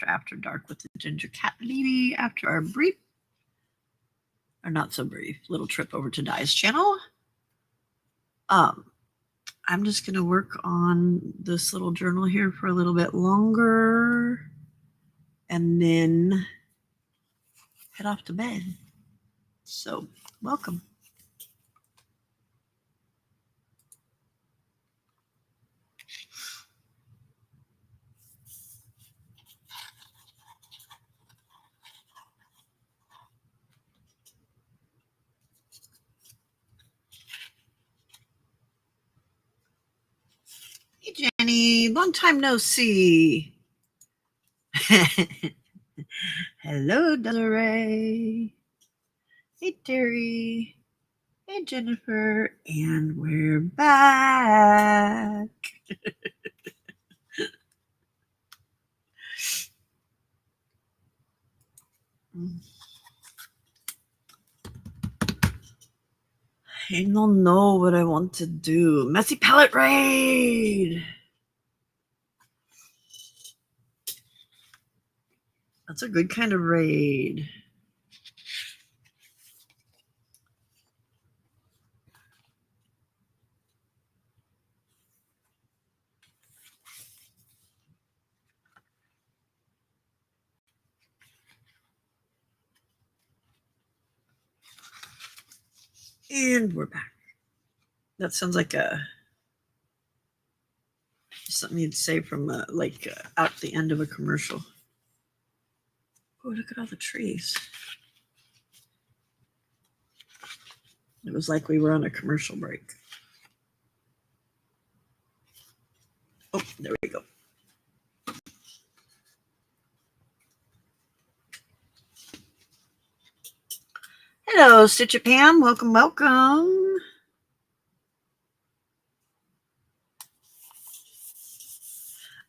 After Dark with the Ginger Cat Lady after our brief, or not so brief, little trip over to Di's channel. I'm just going to work on this little journal here for a little bit longer and then head off to bed. So, welcome. Hey, Jenny, long time no see. Hello, Desiree. Hey, Terry. Hey, Jennifer. And we're back. I don't know what I want to do. Messy palette raid. That's a good kind of raid. And we're back. That sounds like something you'd say from out the end of a commercial. Oh, look at all the trees. It was like we were on a commercial break. Oh, there we go. Hello, Stitch It Pam. Welcome, welcome.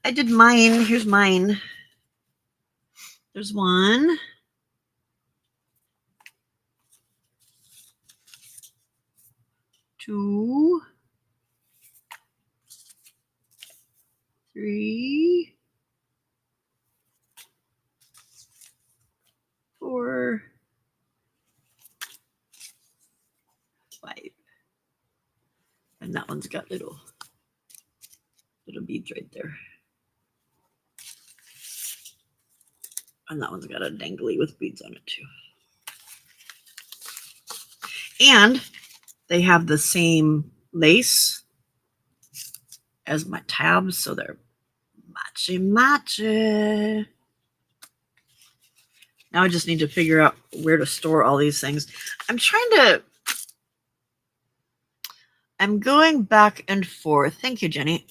I did mine. Here's mine. There's one. Two. 3. 4. 5. And that one's got little beads right there. And that one's got a dangly with beads on it too. And they have the same lace as my tabs, so they're matchy. Now I just need to figure out where to store all these things. I'm going back and forth. Thank you, Jenny.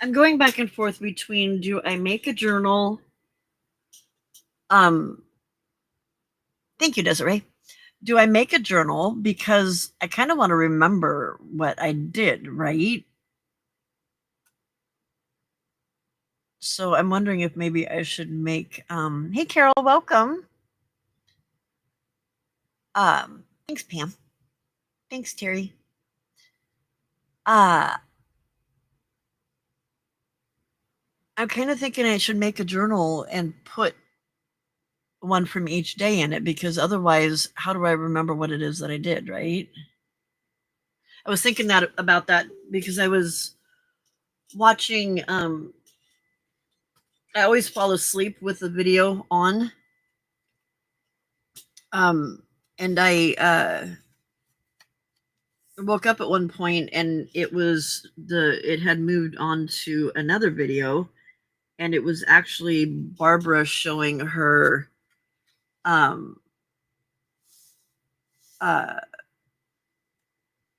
I'm going back and forth between, do I make a journal? Thank you, Desiree. Do I make a journal? Because I kind of want to remember what I did, right? So I'm wondering if maybe I should make, hey, Carol, welcome. Thanks, Pam. Thanks, Terry. I'm kind of thinking I should make a journal and put one from each day in it, because otherwise, how do I remember what it is that I did, right? I was thinking about that because I was watching, I always fall asleep with the video on. And I woke up at one point and it had moved on to another video, and it was actually Barbara showing her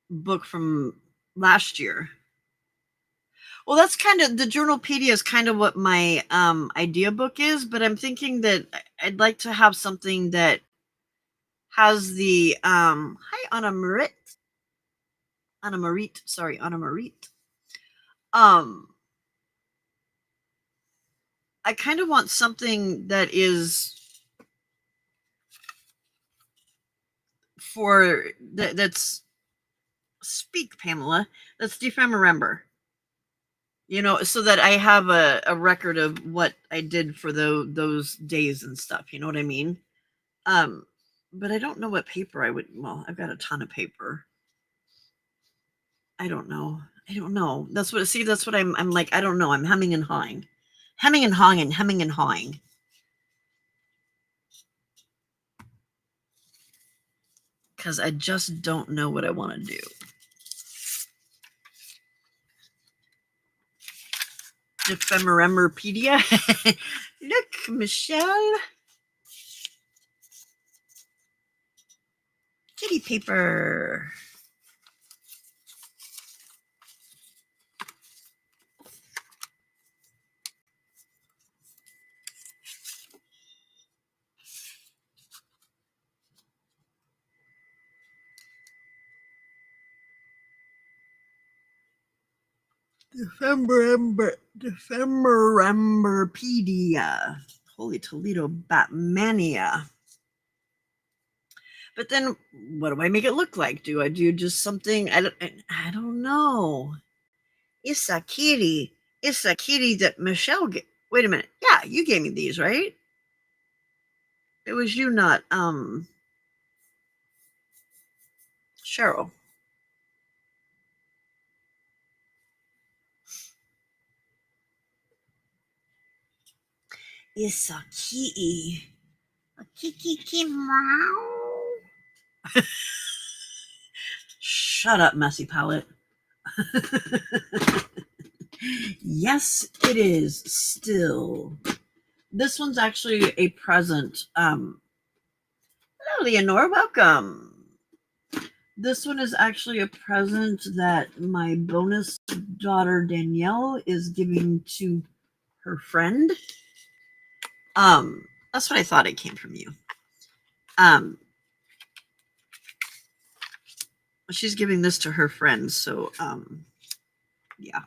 book from last year. Well, that's kind of, the Journalpedia is kind of what my idea book is, but I'm thinking that I'd like to have something that has the hi Anna Marit. I kind of want something that is that's speak, Pamela. That's Ephemera. so that I have a record of what I did for those days and stuff. You know what I mean? Um, but I don't know what paper I would. Well, I've got a ton of paper. I don't know. I don't know. That's what. See, that's what I'm like. I don't know. I'm hemming and hawing, hemming and hawing, and hemming and hawing. Because I just don't know what I want to do. Ephemera. Look, Michelle. Kitty paper. Ephemerapedia. Holy Toledo Batmania. But then what do I make it look like? Do I do just something? I don't know. It's a kitty. It's a kitty that Michelle wait a minute. Yeah, you gave me these, right? It was you, not Cheryl. It's a kitty. A kitty meow. Shut up, messy palette. Yes, it is still. This one's actually a present. Hello, Leonore. Welcome. This one is actually a present that my bonus daughter Danielle is giving to her friend. That's what I thought it came from you. She's giving this to her friend, so yeah.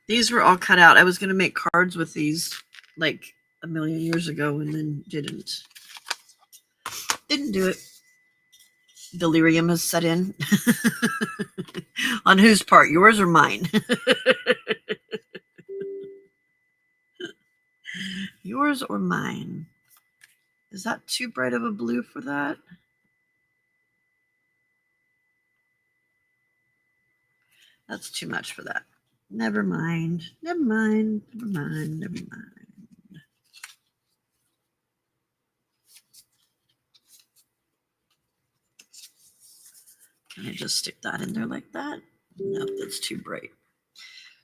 These were all cut out. I was going to make cards with these like a million years ago and then didn't. Didn't do it. Delirium has set in. On whose part? Yours or mine? Yours or mine? Is that too bright of a blue for that? That's too much for that. Never mind. Never mind. Never mind. Never mind. Can I just stick that in there like that? No, that's too bright.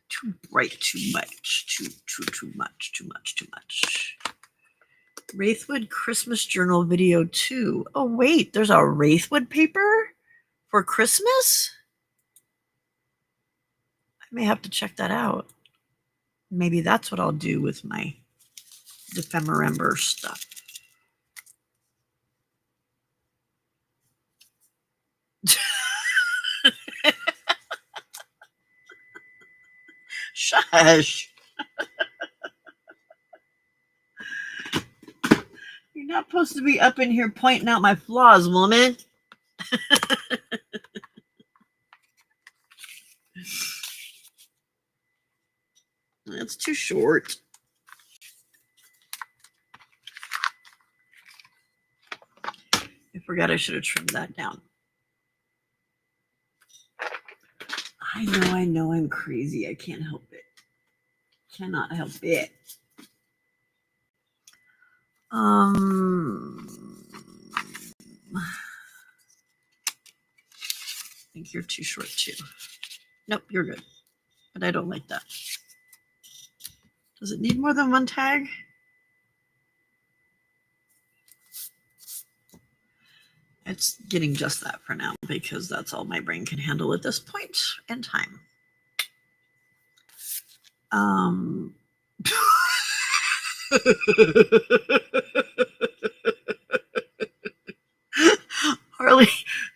Too bright, too much. Too much. Wraithwood Christmas Journal Video 2. Oh, wait, there's a Wraithwood paper for Christmas? I may have to check that out. Maybe that's what I'll do with my Ephemera stuff. Shush. You're not supposed to be up in here pointing out my flaws, woman. That's too short. I forgot I should have trimmed that down. I know I'm crazy. I can't help it. Cannot help it. I think you're too short too. Nope, you're good. But I don't like that. Does it need more than one tag? It's getting just that for now because that's all my brain can handle at this point in time.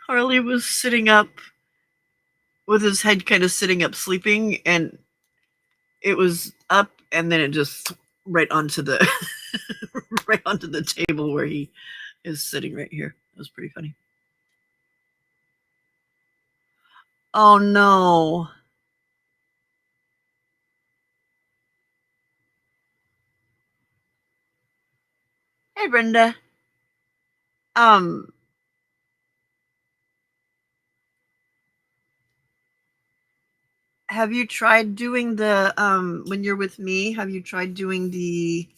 Harley was sitting up with his head kind of sitting up sleeping, and it was up and then it just right onto the right onto the table where he is sitting right here. It was pretty funny. Oh no. Hey Brenda. Um have you tried doing the when you're with me, have you tried doing the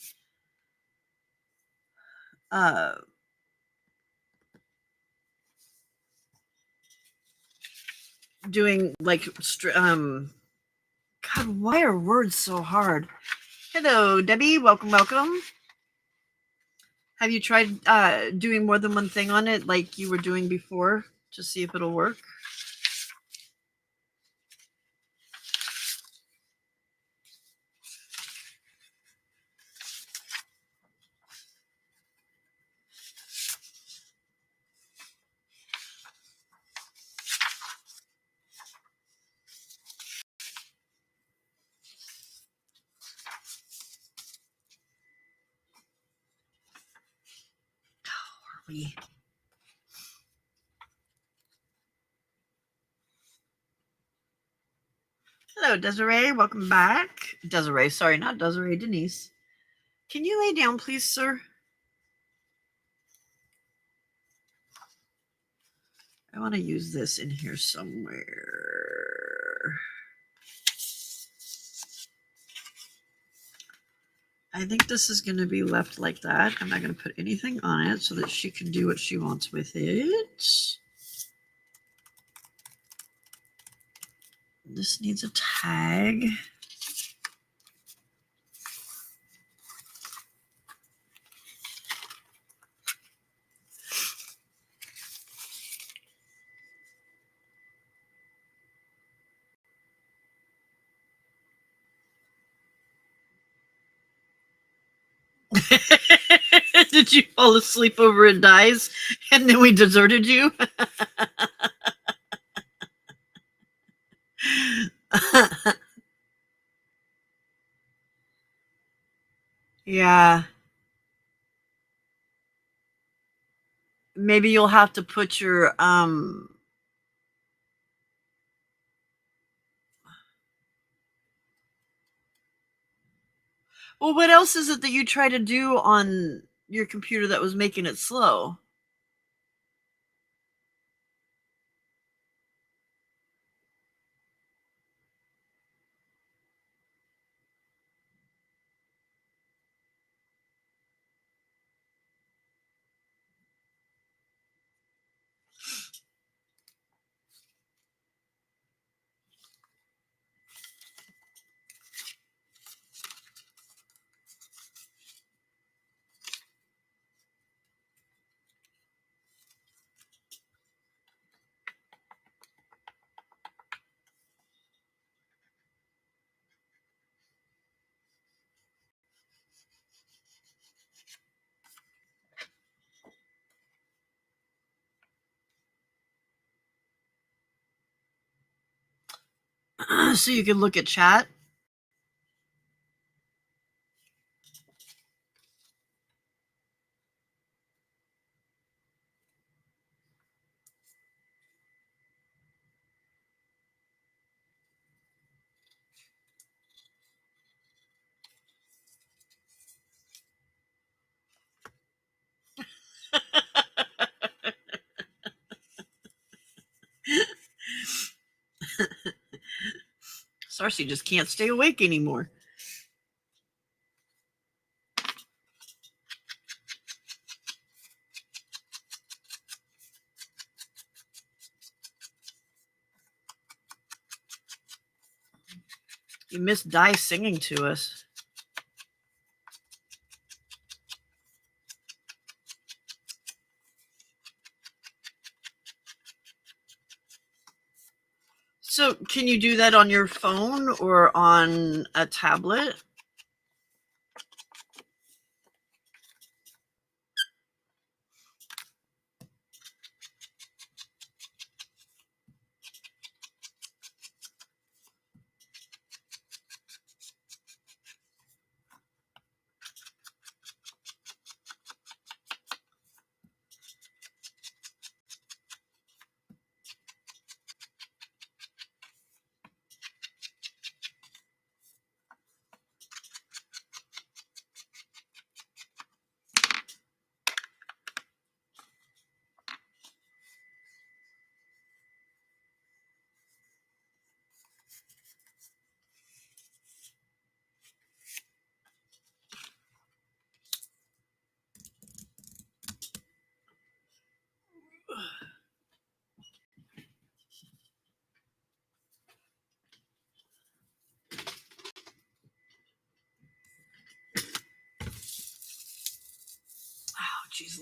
uh doing like God, why are words so hard? Hello, Debbie. Welcome, welcome. Have you tried doing more than one thing on it like you were doing before to see if it'll work? We Hello, Desiree. Welcome back. Desiree, sorry, not Desiree, Denise. Can you lay down, please, sir? I want to use this in here somewhere. I think this is going to be left like that. I'm not going to put anything on it so that she can do what she wants with it. This needs a tag. Did you fall asleep over and dies and then we deserted you? Yeah. Maybe you'll have to put your well, what else is it that you try to do on your computer that was making it slow? So you can look at chat. Sarcy just can't stay awake anymore. You missed Di singing to us. So can you do that on your phone or on a tablet?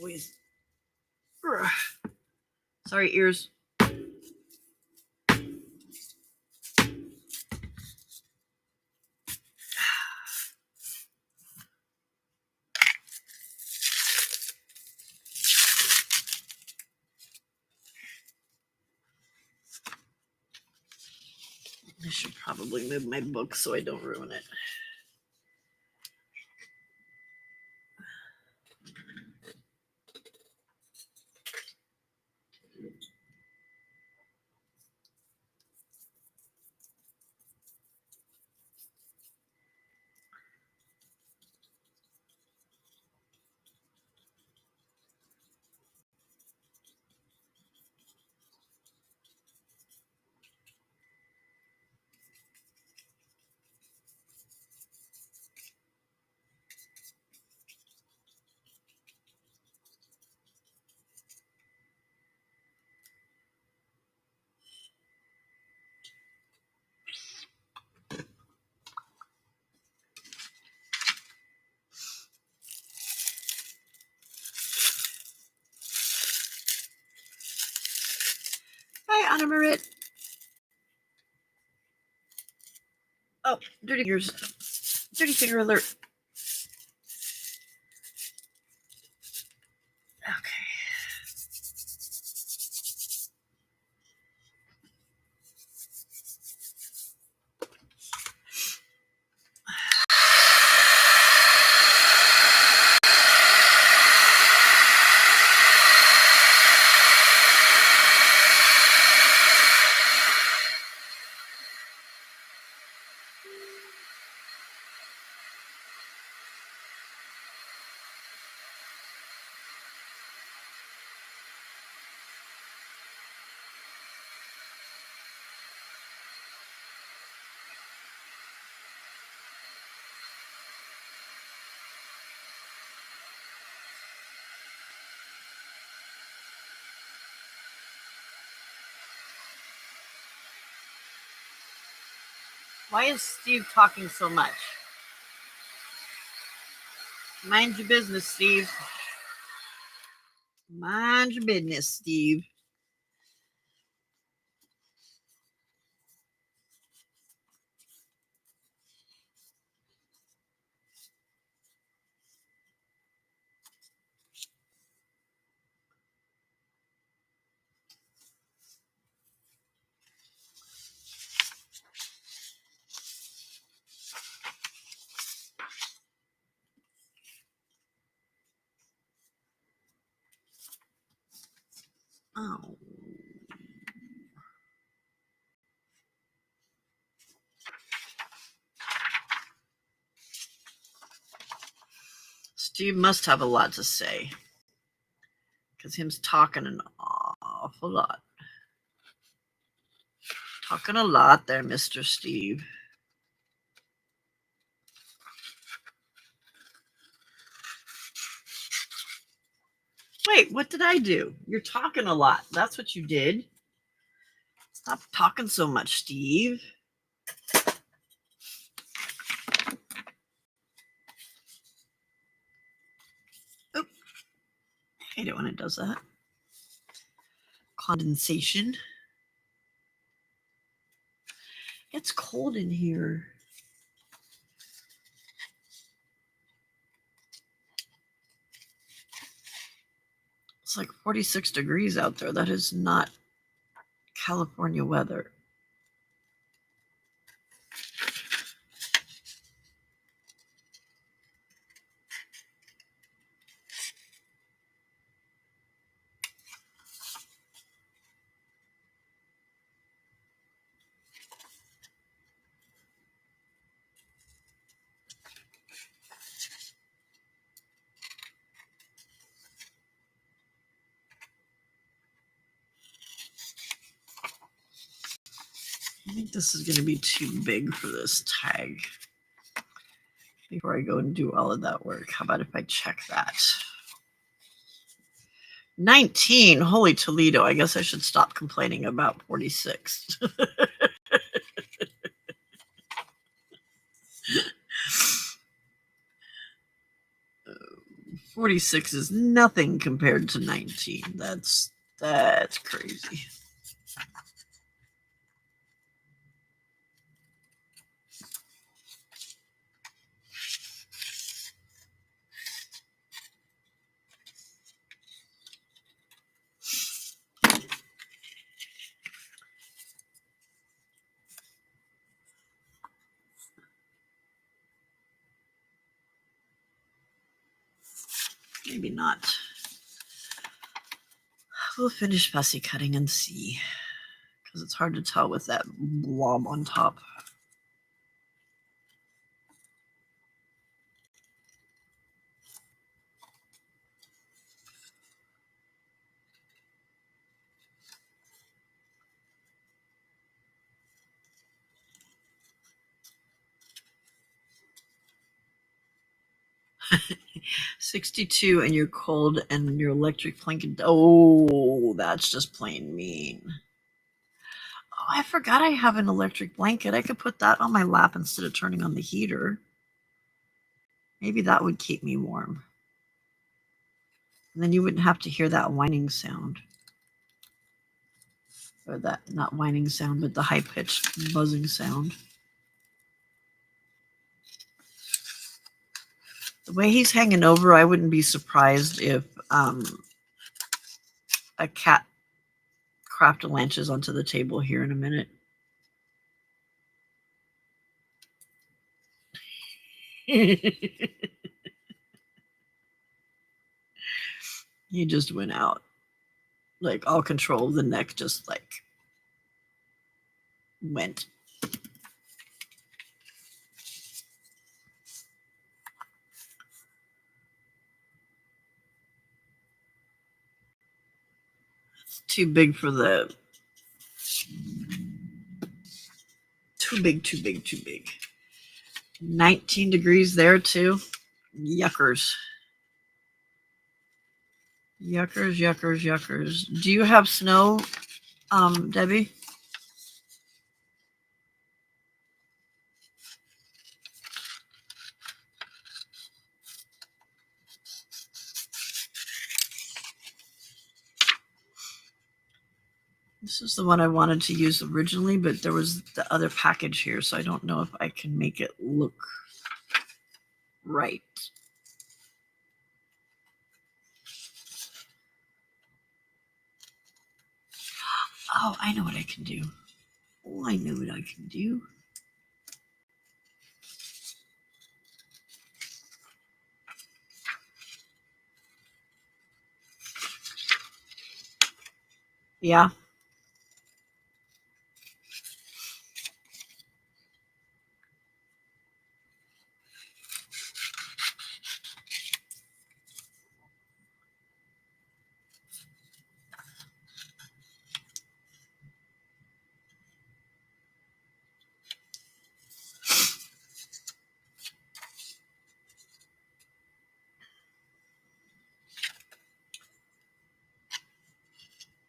boys. Ugh. Sorry, ears. I should probably move my book so I don't ruin it. Hi, Anna Marit. Oh, dirty fingers. Dirty finger alert. Okay. Why is Steve talking so much? Mind your business, Steve. Mind your business, Steve. Oh. Steve must have a lot to say. Because him's talking an awful lot. Talking a lot there, Mr. Steve. Wait, what did I do? You're talking a lot. That's what you did. Stop talking so much, Steve. Oh, I hate it when it does that. Condensation. It's cold in here. It's like 46 degrees out there. That is not California weather. I think this is going to be too big for this tag. Before I go and do all of that work, how about if I check that? 19, holy Toledo. I guess I should stop complaining about 46. 46 46 is nothing compared to 19. That's crazy. Maybe not. We'll finish fussy cutting and see, because it's hard to tell with that blob on top. $62 and you're cold and your electric blanket. Oh, that's just plain mean. Oh, I forgot I have an electric blanket. I could put that on my lap instead of turning on the heater. Maybe that would keep me warm. And then you wouldn't have to hear that whining sound. Or that, not whining sound, but the high-pitched buzzing sound. The way he's hanging over, I wouldn't be surprised if a cat craft-a-lanches onto the table here in a minute. He just went out. Like, all control of the neck just, like, went. It's too big for the... Too big. 19 degrees there, too. Yuckers. Yuckers. Do you have snow, Debbie? This is the one I wanted to use originally, but there was the other package here, so I don't know if I can make it look right. Oh, I know what I can do. Oh, I know what I can do. Yeah.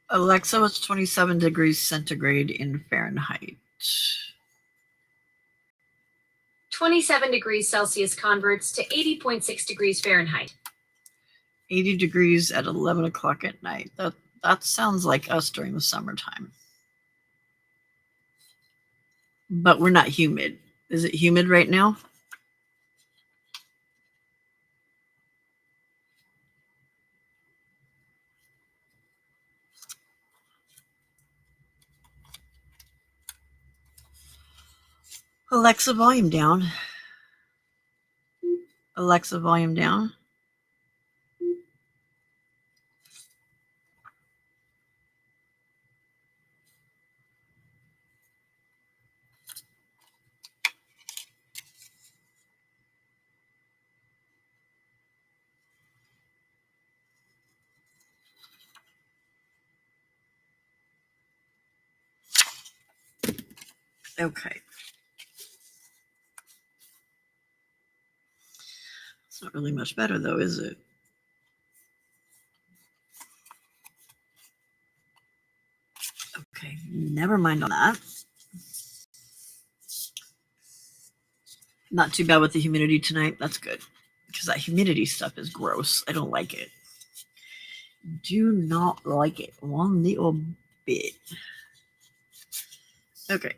Alexa, it's 27 degrees centigrade in Fahrenheit. 27 degrees Celsius converts to 80.6 degrees Fahrenheit. 80 degrees at 11 o'clock at night. That sounds like us during the summertime. But we're not humid. Is it humid right now? Alexa, volume down. Alexa, volume down. Okay. It's not really much better, though, is it? Okay, never mind on that. Not too bad with the humidity tonight. That's good. because that humidity stuff is gross. I don't like it. Do not like it one little bit. Okay.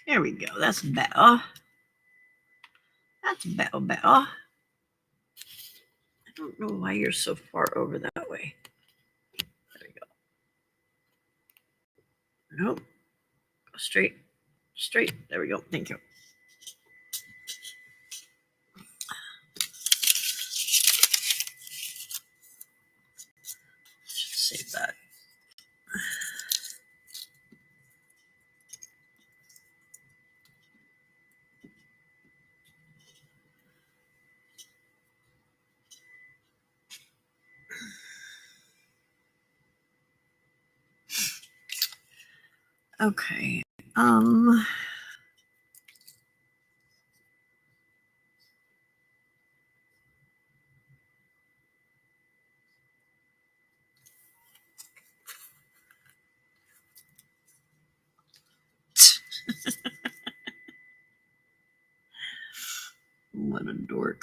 There we go. That's better. That's better. I don't know why you're so far over that way. There we go. Nope. Go straight. Straight. There we go. Thank you. Should save that. Okay. What a dork.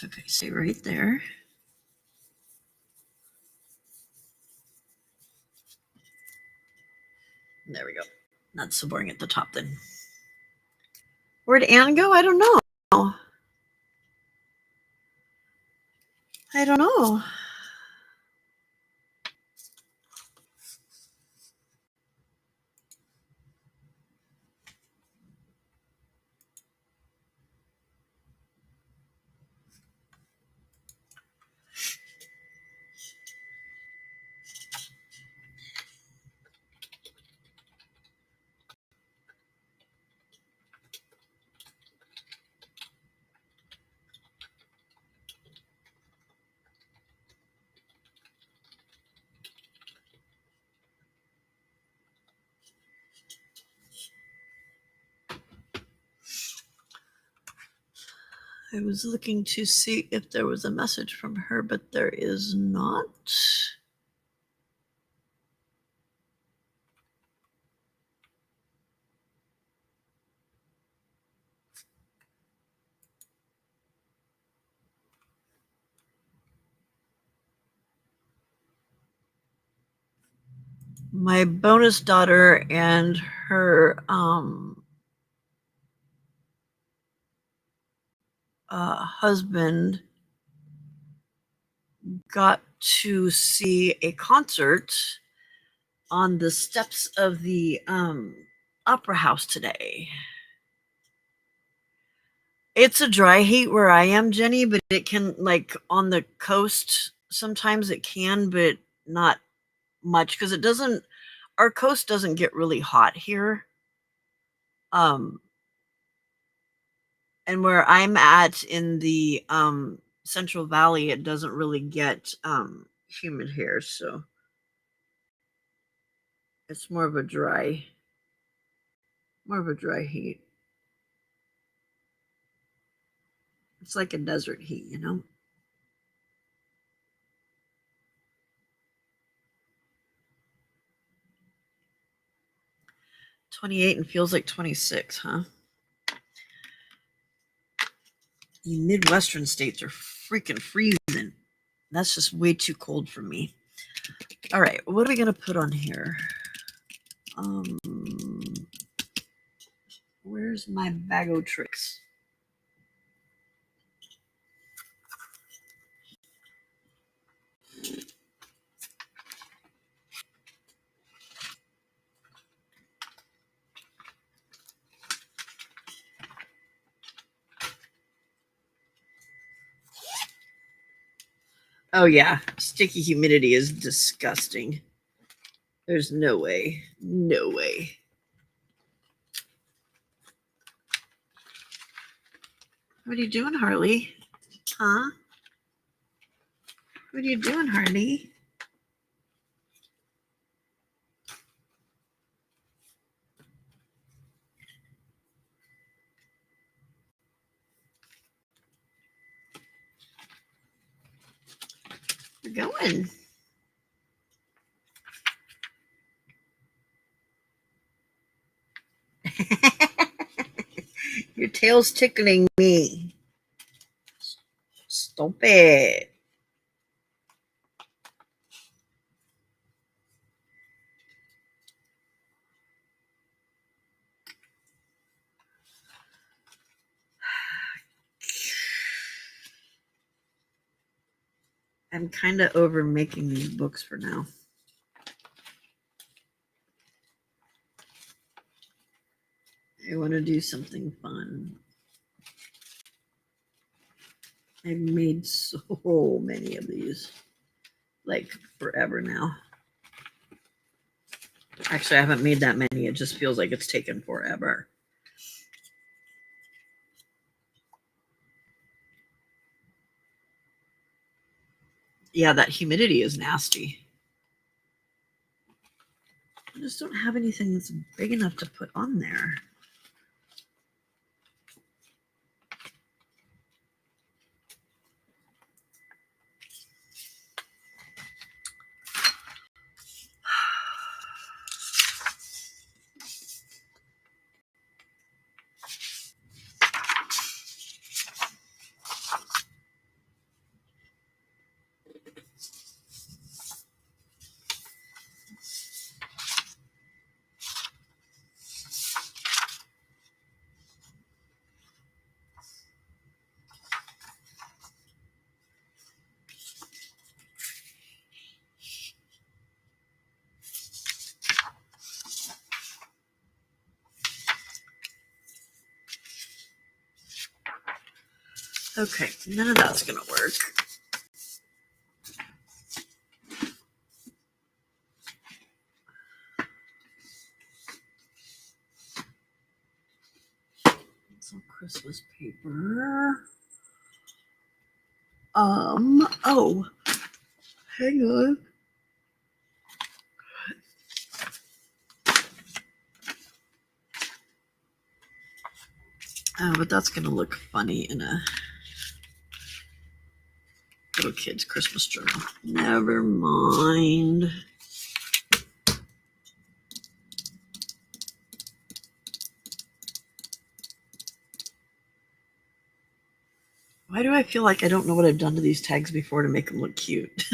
Okay, stay right there. There we go. Not so boring at the top then. Where'd Anne go? I don't know. I don't know. I was looking to see if there was a message from her, but there is not. My bonus daughter and her husband got to see a concert on the steps of the opera house today. It's a dry heat where I am, Jenny, but it can, like, on the coast sometimes it can, but not much because it doesn't, our coast doesn't get really hot here. And where I'm at in the Central Valley, it doesn't really get humid here, so it's more of a dry heat. It's like a desert heat, you know. 28 and feels like 26, huh? You Midwestern states are freaking freezing. That's just way too cold for me. All right, what are we going to put on here? Where's my bag of tricks? Oh, yeah. Sticky humidity is disgusting. There's no way. No way. What are you doing, Harley? Huh? What are you doing, Harley? We're going. Your tail's tickling me. Stop it. I'm kind of over making these books for now. I want to do something fun. I've made so many of these, like forever now. Actually, I haven't made that many. It just feels like it's taken forever. Yeah, that humidity is nasty. I just don't have anything that's big enough to put on there. Okay, none of that's going to work. Some Christmas paper. Oh, hang on. Oh, but that's going to look funny in a little kid's Christmas journal. Never mind. Why do I feel like I don't know what I've done to these tags before to make them look cute?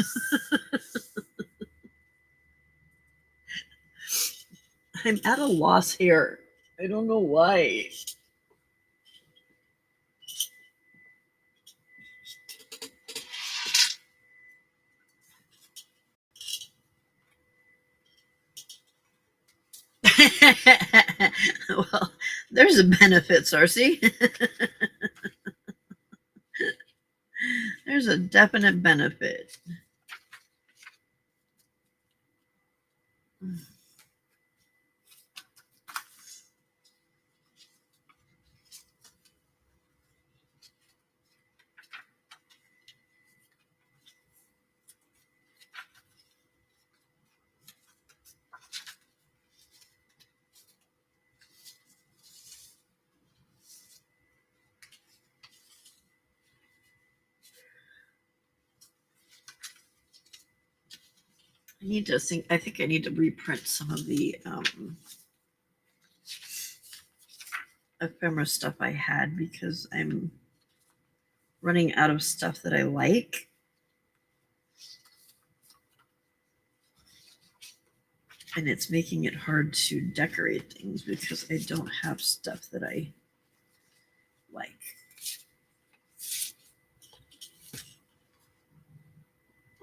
I'm at a loss here. I don't know why. Well, there's a benefit, Sarcy. There's a definite benefit. I think I need to reprint some of the ephemera stuff I had because I'm running out of stuff that I like. And it's making it hard to decorate things because I don't have stuff that I like.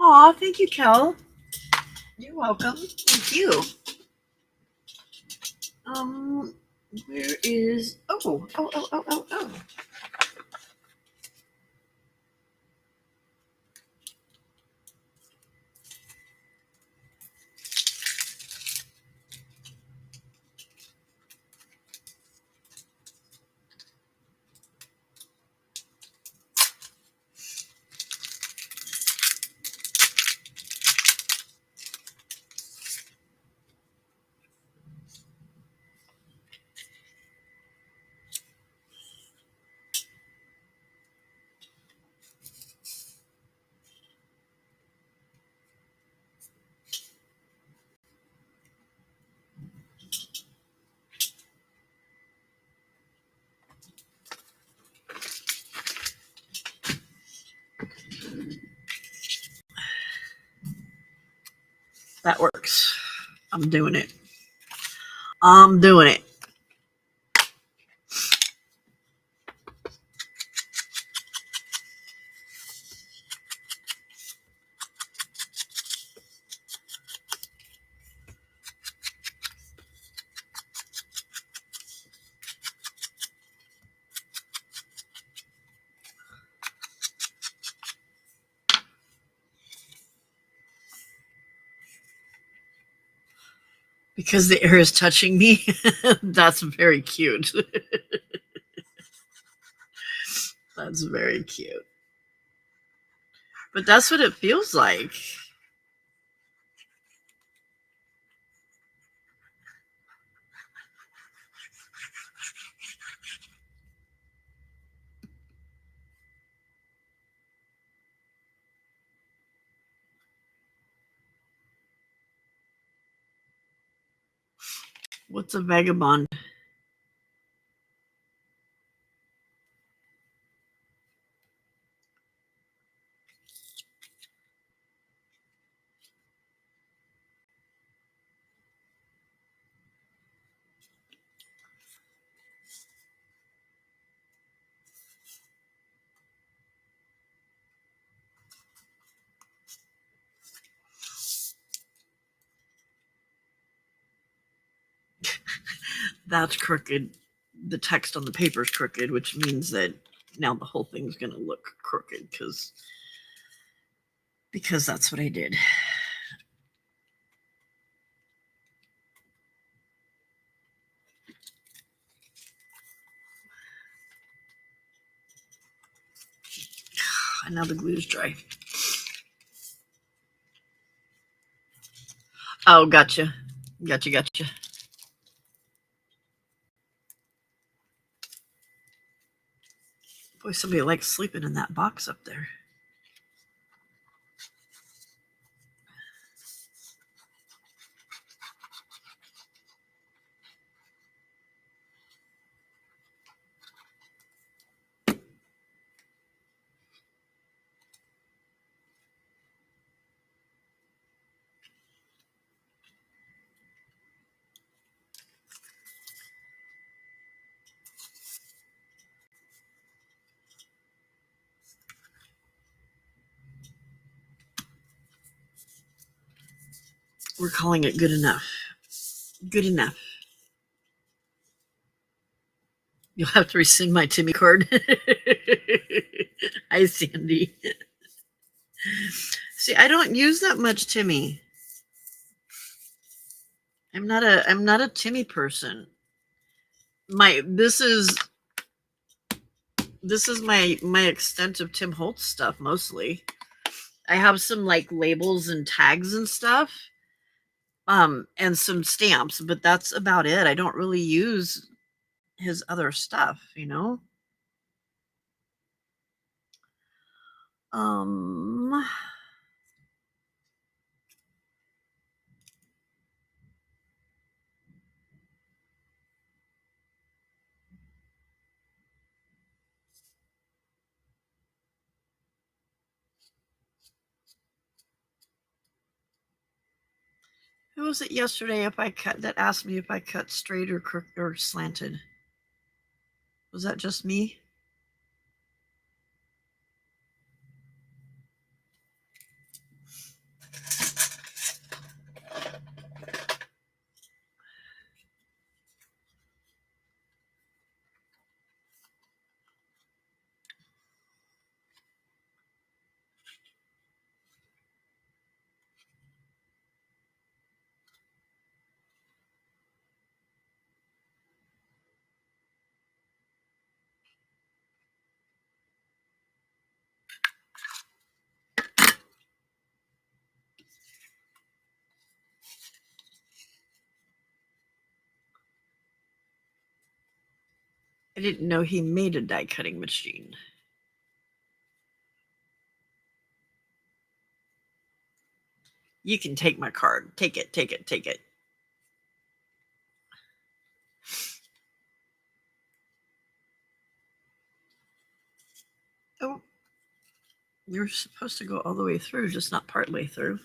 Aw, thank you, Kel. You're welcome. Thank you. Where is oh. That works. I'm doing it. I'm doing it. Because the air is touching me. That's very cute. That's very cute. But that's what it feels like. What's a vagabond? That's crooked. The text on the paper is crooked, which means that now the whole thing's going to look crooked because that's what I did. And now the glue's dry. Oh, gotcha. Gotcha. Boy, somebody likes sleeping in that box up there. We're calling it good enough. Good enough. You'll have to rescind my Timmy card. Hi, Sandy. See, I don't use that much Timmy. I'm not a Timmy person. This is my extent of Tim Holtz stuff mostly. I have some like labels and tags and stuff. And some stamps, but that's about it. I don't really use his other stuff, you know? Um Who was it yesterday that asked me if I cut straight or crooked or slanted? Was that just me? I didn't know he made a die cutting machine. You can take my card. Take it, take it, take it. Oh, you're supposed to go all the way through, just not part way through.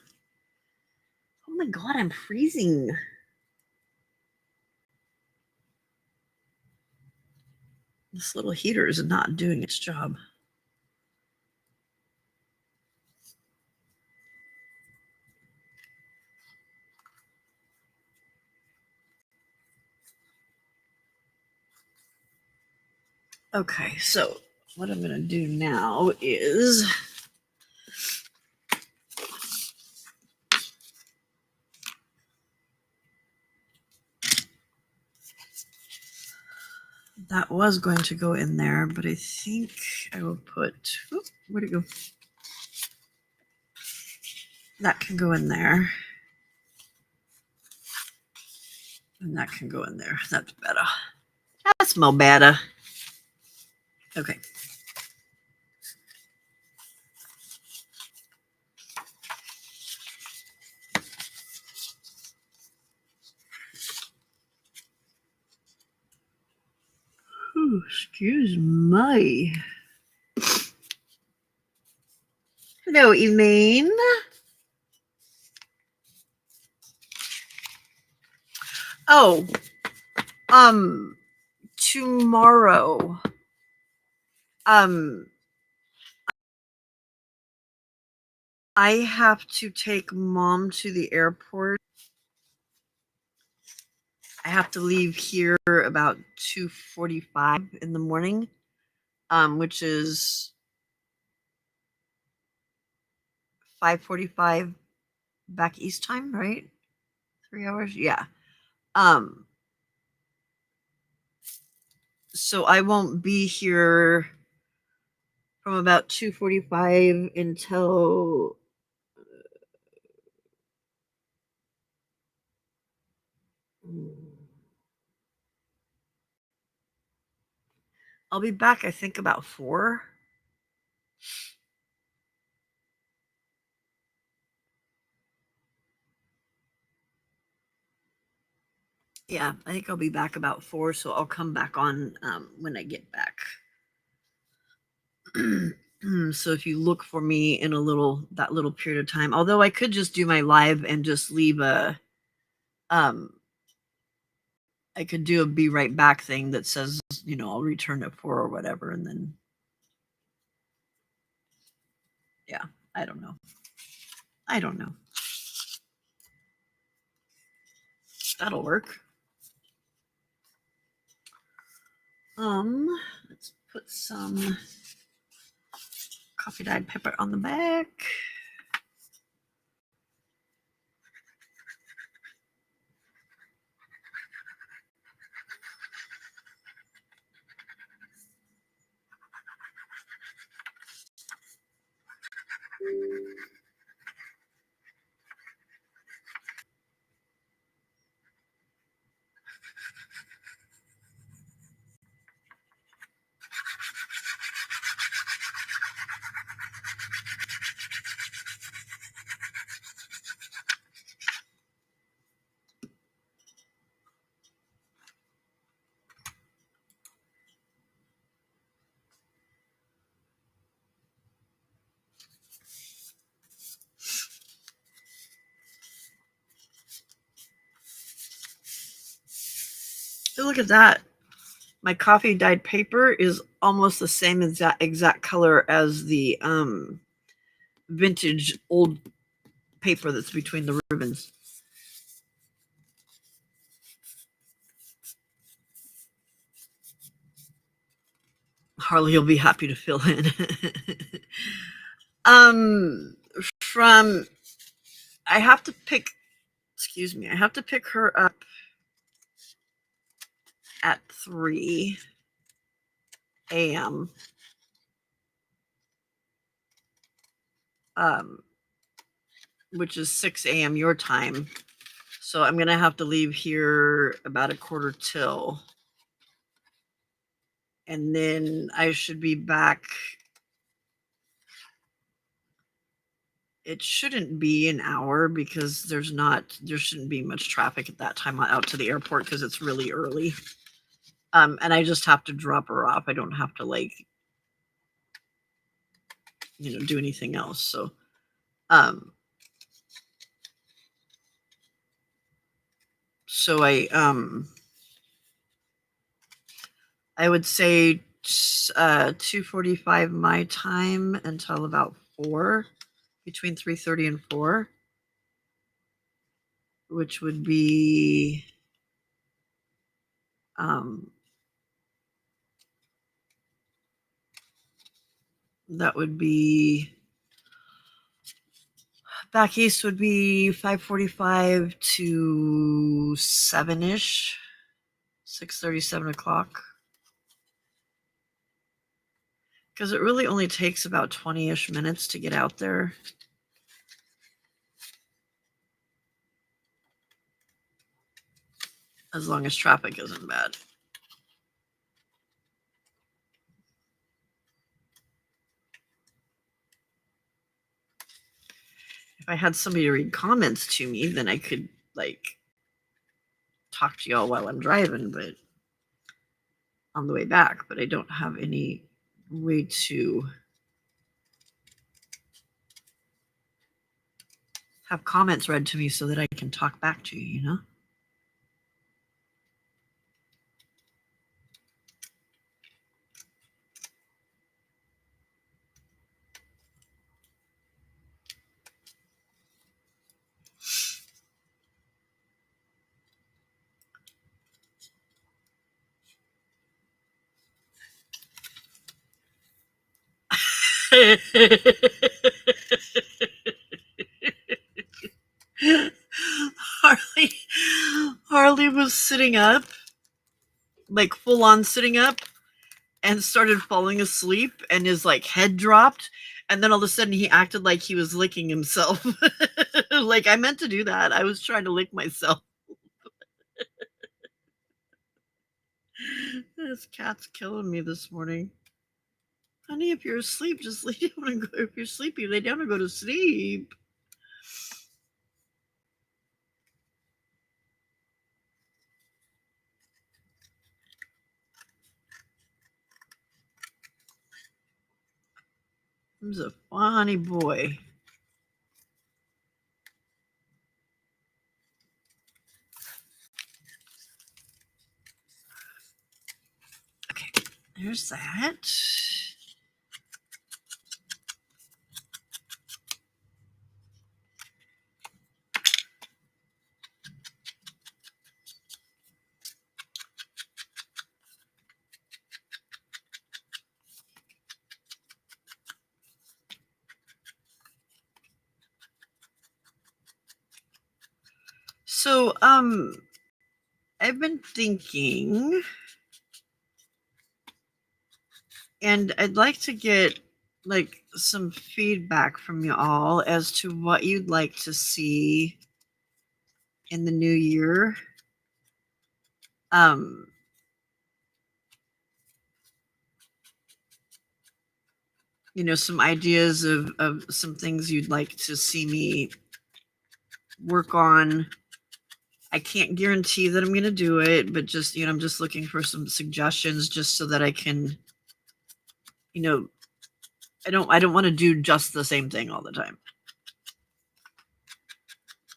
Oh my god, I'm freezing. This little heater is not doing its job. Okay, so what I'm going to do now is that was going to go in there, but I think I will put, where'd it go? That can go in there. And that can go in there. That's better. That's more better. Okay. Ooh, excuse me. Hello, Elaine. Oh, tomorrow, I have to take mom to the airport. I have to leave here about 2:45 in the morning, which is 5:45 back East time, right? 3 hours, yeah. So I won't be here from about 2:45 until I'll be back, I think, about 4. Yeah, I think I'll be back about 4, so I'll come back on when I get back. So if you look for me in that little period of time, although I could just do my live and just leave a I could do a be right back thing that says, I'll return at 4 or whatever, and then yeah, I don't know. That'll work. Let's put some coffee dyed pepper on the back. Look at that. My coffee dyed paper is almost the same exact color as the vintage old paper that's between the ribbons. Harley will be happy to fill in. From I have to pick I have to pick her up at 3 a.m. Which is 6 a.m. your time. So I'm going to have to leave here about 1:45. And then I should be back. It shouldn't be an hour because there shouldn't be much traffic at that time out to the airport because it's really early. And I just have to drop her off. I don't have to do anything else. So, I would say 2:45 my time until about 4, between 3:30 and 4, which would be that would be back east would be 5:45 to 7-ish, 6:30, 7 o'clock. Because it really only takes about 20-ish minutes to get out there. As long as traffic isn't bad. If I had somebody to read comments to me, then I could talk to y'all while I'm driving, but on the way back, but I don't have any way to have comments read to me so that I can talk back to you, you know? Harley was sitting up, like full on sitting up, and started falling asleep, and his head dropped, and then all of a sudden he acted like he was licking himself. I meant to do that. I was trying to lick myself. This cat's killing me this morning. Honey, if you're asleep, just lay down and go. If you're sleepy, lay down and go to sleep. He's a funny boy. Okay, there's that. So, I've been thinking, and I'd like to get some feedback from you all as to what you'd like to see in the new year. Some ideas of some things you'd like to see me work on. I can't guarantee that I'm going to do it, but just, I'm just looking for some suggestions just so that I can, I don't want to do just the same thing all the time.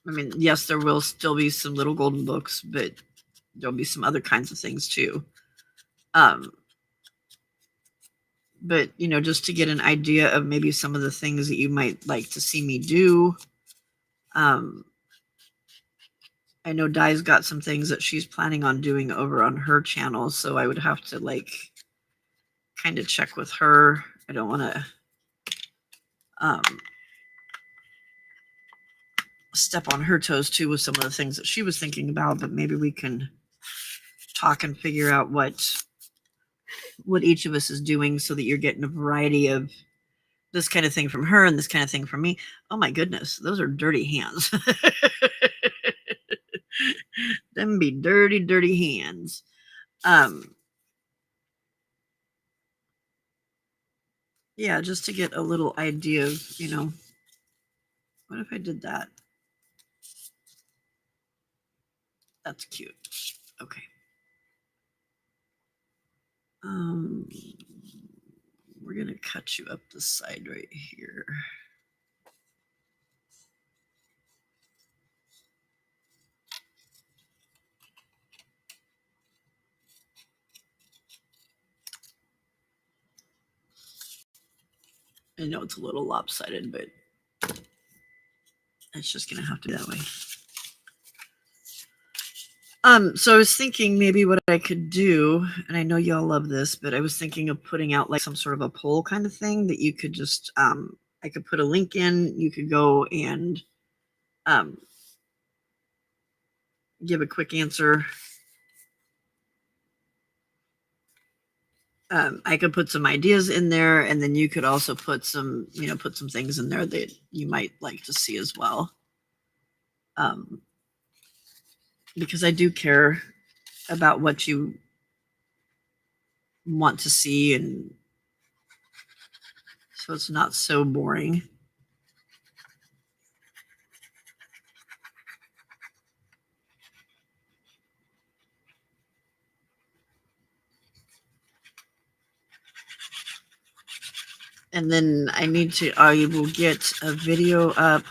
I mean, yes, there will still be some little golden books, but there'll be some other kinds of things too. But just to get an idea of maybe some of the things that you might like to see me do. I know Di's got some things that she's planning on doing over on her channel, so I would have to kind of check with her. I don't want to step on her toes too with some of the things that she was thinking about, but maybe we can talk and figure out what each of us is doing so that you're getting a variety of this kind of thing from her and this kind of thing from me. Oh my goodness, those are dirty hands. Them be dirty, dirty hands. Yeah, just to get a little idea of, what if I did that? That's cute. Okay. We're going to cut you up the side right here. I know it's a little lopsided, but it's just going to have to be that way. So I was thinking maybe what I could do, and I know y'all love this, but I was thinking of putting out some sort of a poll kind of thing that you could just, I could put a link in, you could go and give a quick answer. I could put some ideas in there, and then you could also put some things in there that you might like to see as well. Because I do care about what you want to see, and so it's not so boring. And then I will get a video up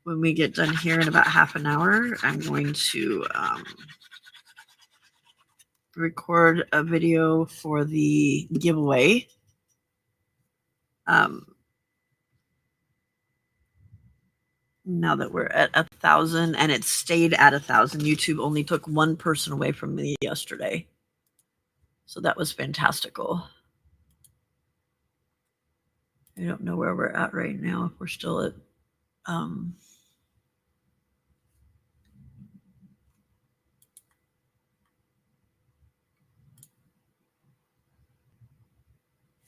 when we get done here in about half an hour. I'm going to record a video for the giveaway. Now that we're at 1,000, and it stayed at 1,000, YouTube only took one person away from me yesterday. So that was fantastical. I don't know where we're at right now, if we're still at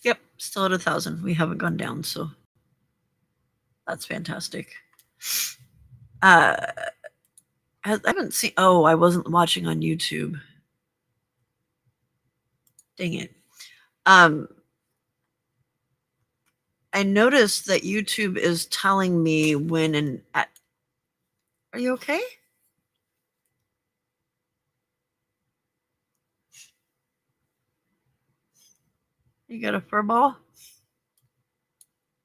yep, still at 1,000. We haven't gone down, so that's fantastic. I haven't seen. Oh, I wasn't watching on YouTube. Dang it. I noticed that YouTube is telling me when are you okay? You got a fur ball? Are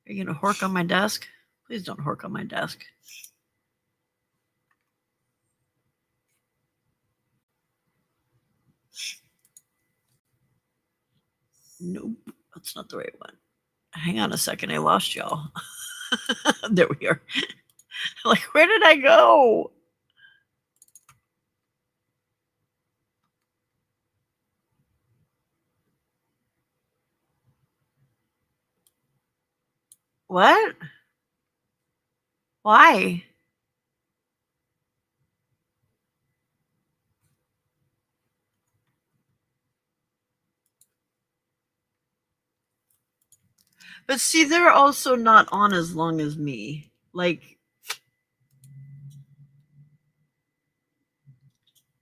you gonna hork on my desk? Please don't hork on my desk. Nope, that's not the right one. Hang on a second, I lost y'all. There we are. Like, where did I go? What? Why? But see, they're also not on as long as me. Like,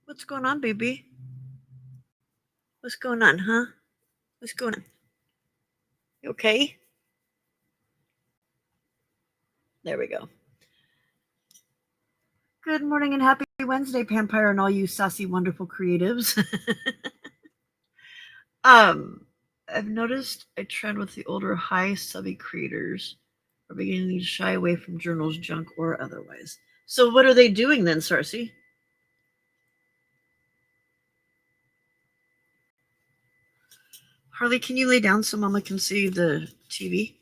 what's going on, baby? What's going on, huh? What's going on? You okay? There we go. Good morning and happy Wednesday, Pampire, and all you sassy, wonderful creatives. I've noticed a trend with the older, high subby creators are beginning to shy away from journals, junk, or otherwise. So what are they doing then, Sarcy? Harley, can you lay down so Mama can see the TV?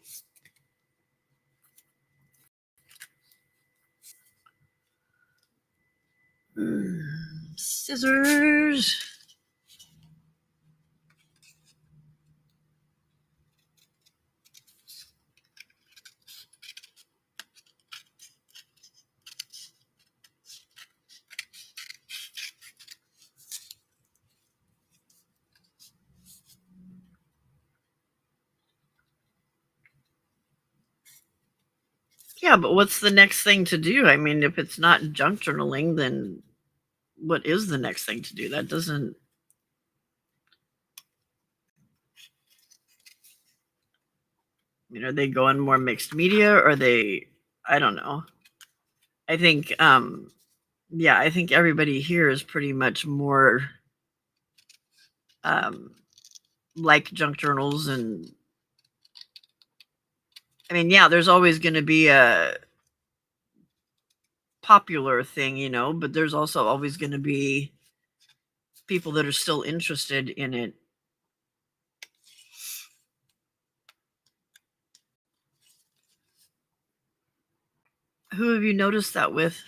Scissors. Yeah, but what's the next thing to do? I mean, if it's not junk journaling, then what is the next thing to do? That doesn't. Are they going more mixed media, or they? I don't know. I think, I think everybody here is pretty much more like junk journals, and I mean, yeah, there's always going to be a popular thing, but there's also always going to be people that are still interested in it. Who have you noticed that with?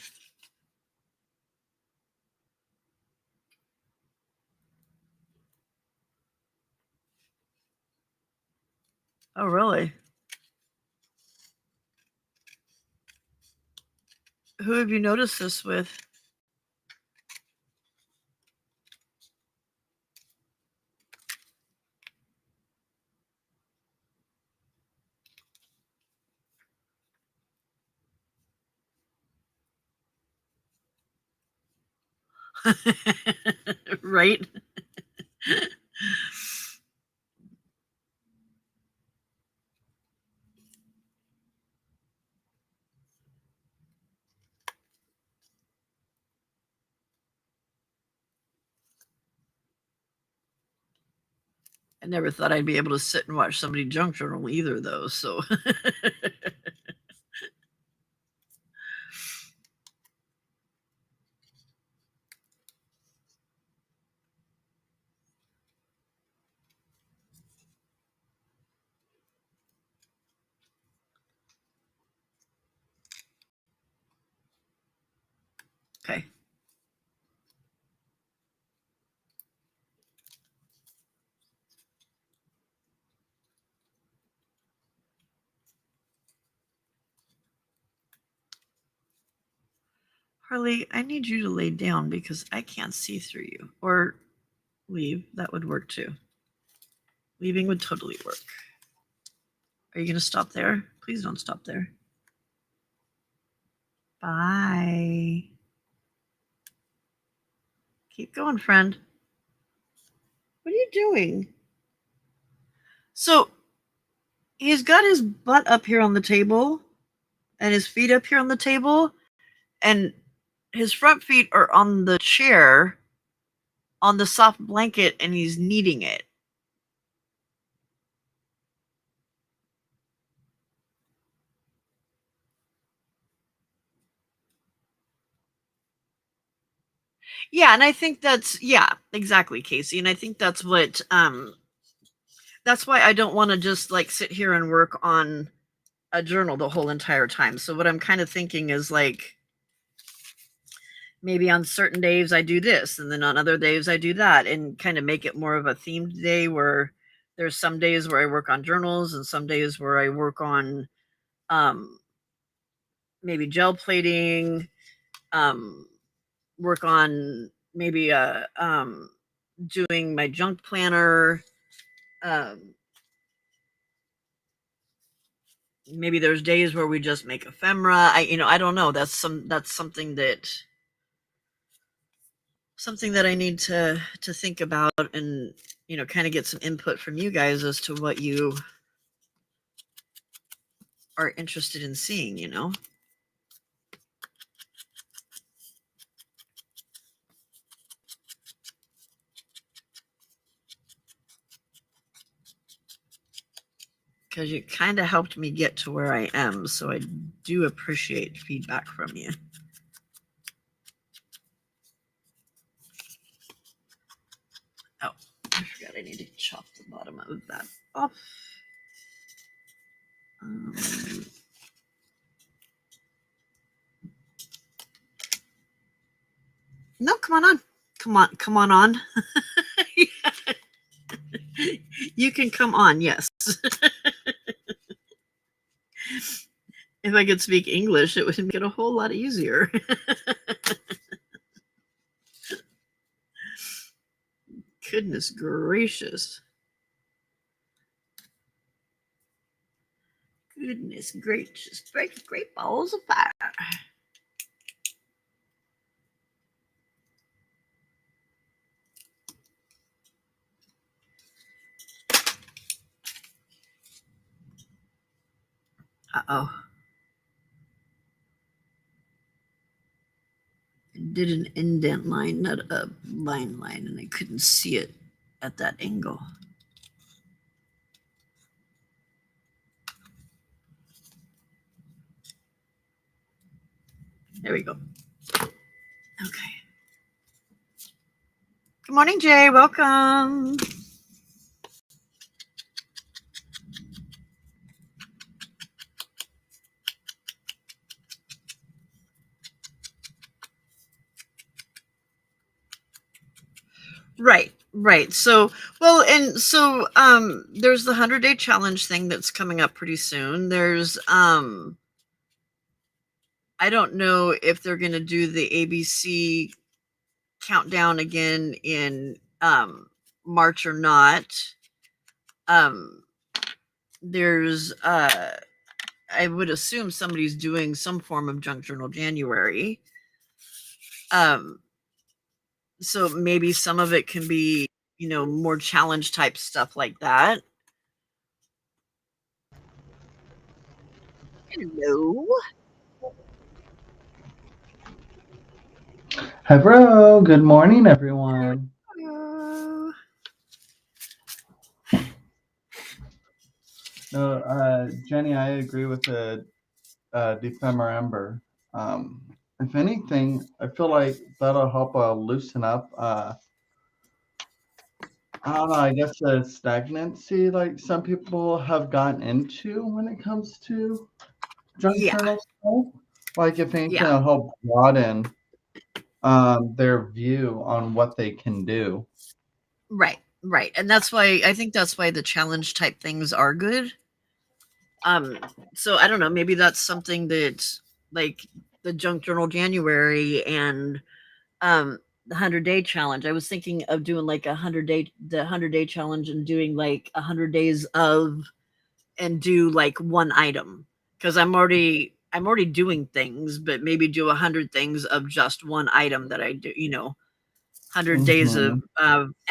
Oh, really? Who have you noticed this with? Right? I never thought I'd be able to sit and watch somebody junk journal either, though. So, okay. Harley, I need you to lay down because I can't see through you. Or leave. That would work too. Leaving would totally work. Are you going to stop there? Please don't stop there. Bye. Keep going, friend. What are you doing? So, he's got his butt up here on the table and his feet up here on the table, and his front feet are on the chair on the soft blanket, and he's kneading it. Yeah, and I think that's exactly, Casey. And I think that's what that's why I don't want to just like sit here and work on a journal the whole entire time. So what I'm kind of thinking is like maybe on certain days I do this, and then on other days I do that, and kind of make it more of a themed day where there's some days where I work on journals and some days where I work on maybe gel plating, work on maybe doing my junk planner. Maybe there's days where we just make ephemera. I don't know. That's something that I need to think about, and kind of get some input from you guys as to what you are interested in seeing. Because you kind of helped me get to where I am, so I do appreciate feedback from you. Oh, I forgot I I need to chop the bottom of that off. No, come on. Come on. You can come on, yes. If I could speak English, it would make it a whole lot easier. Goodness gracious. Goodness gracious. Great balls of fire. Uh-oh. It did an indent line, not a line, and I couldn't see it at that angle. There we go. Okay. Good morning, Jay. Welcome. Right. So, well, and so there's the 100-day challenge thing that's coming up pretty soon. There's I don't know if they're going to do the ABC countdown again in March or not. There's I would assume somebody's doing some form of junk journal January. So maybe some of it can be, more challenge type stuff like that. Hello. Hello, good morning, everyone. Hello. No, Jenny, I agree with the Ephemera. If anything, I feel like that'll help loosen up. I don't know. I guess the stagnancy, like some people have gotten into when it comes to junk Yeah. journal stuff. Like, if anything, Yeah. it'll help broaden their view on what they can do. Right. And that's why I think the challenge type things are good. So I don't know, maybe that's something that, like, the junk journal January and the 100-day challenge. I was thinking of doing like the 100-day challenge and doing like 100 days of, and do like one item, because I'm already doing things, but maybe do 100 things of just one item that I do, 100 days of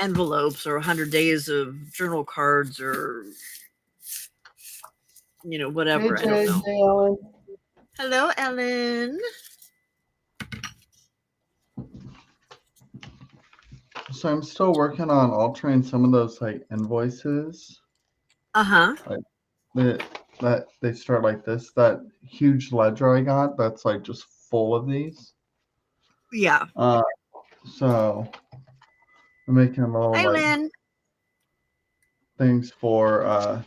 envelopes, or 100 days of journal cards, or whatever. Hey, I don't know. Hey, Ellen. Hello, Ellen. So I'm still working on altering some of those like invoices. Uh-huh. That they start like this. That huge ledger I got, that's like just full of these. Yeah. So I'm making a little Hi, like Lynn. things for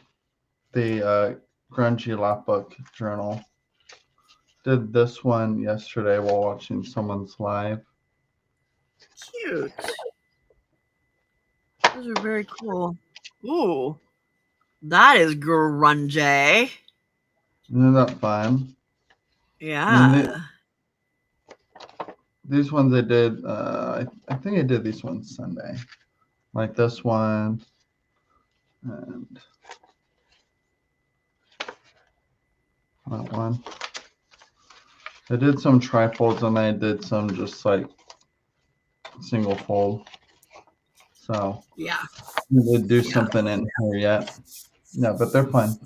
the grungy lapbook journal. Did this one yesterday while watching someone's live. Cute. Those are very cool. Ooh, that is grungy. Isn't that fun? Yeah. These ones I did. I think I did these ones Sunday, like this one, and that one. I did some trifolds and I did some just like single fold. So Yeah. we would do something in here yet. No, but they're fun.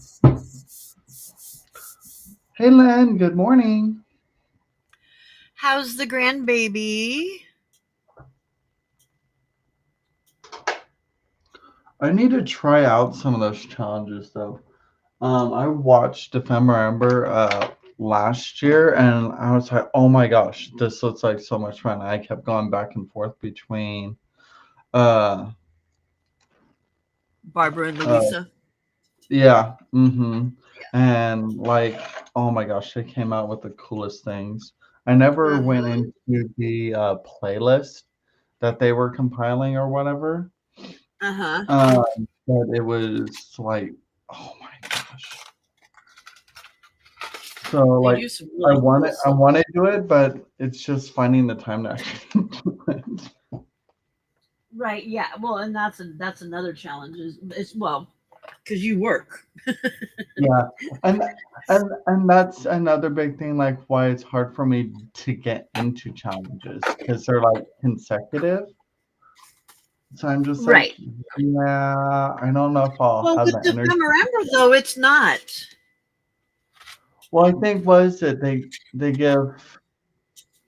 Hey Len, good morning. How's the grandbaby? I need to try out some of those challenges though. I watched Ephemera last year and I was like, oh my gosh, this looks like so much fun. I kept going back and forth between Barbara and Uh, Louisa. yeah. And like, oh my gosh, they came out with the coolest things. I never went Mhm. into the playlist that they were compiling or whatever. Uh-huh. But it was like, oh my gosh. So They like, do some I really want cool to, I stuff. want to do it, but it's just finding the time to actually do it. Right, yeah. Well, and that's another challenge is well, because you work. Yeah, and and that's another big thing, like why it's hard for me to get into challenges because they're like consecutive. So I'm just like, Right. yeah, I don't know if I'll Well, have with the the energy. Ephemera, though, it's not. Well, I think was it they give,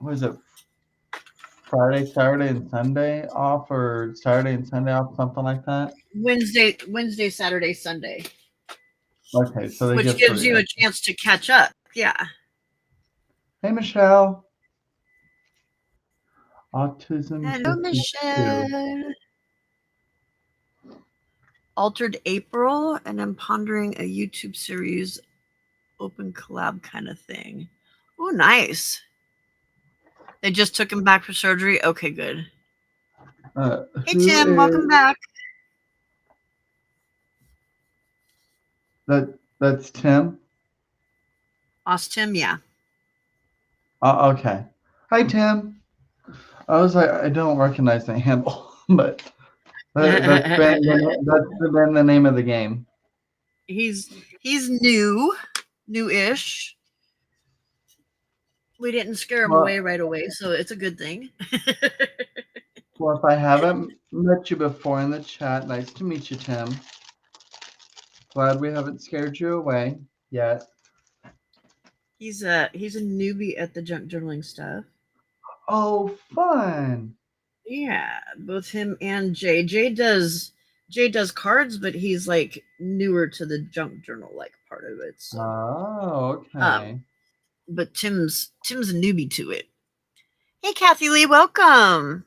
was it Friday, Saturday, and Sunday off, or Saturday and Sunday off, something like that. Wednesday, Saturday, Sunday, Okay, so they which give gives 3. you Okay. a chance to catch up. Yeah. Hey, Michelle. Autism Hello, 52. Michelle. Altered April, and I'm pondering a YouTube series, open collab kind of thing. Oh, nice. They just took him back for surgery. Okay, good. Hey, Who Tim, is welcome back. that? That's Tim. Tim, yeah. Okay. Hi, Tim. I was like, I don't recognize the handle, but that's been the name of the game. he's new-ish. We didn't scare him Well, away right away, so it's a good thing. well, if I haven't met you before in the chat, nice to meet you, Tim. Glad we haven't scared you away yet. He's a newbie at the junk journaling stuff. Oh, fun. Yeah, both him and Jay. Jay does cards, but he's like newer to the junk journal like part of it. So, Oh, um, okay. but Tim's a newbie to it. Hey, Kathy Lee, welcome.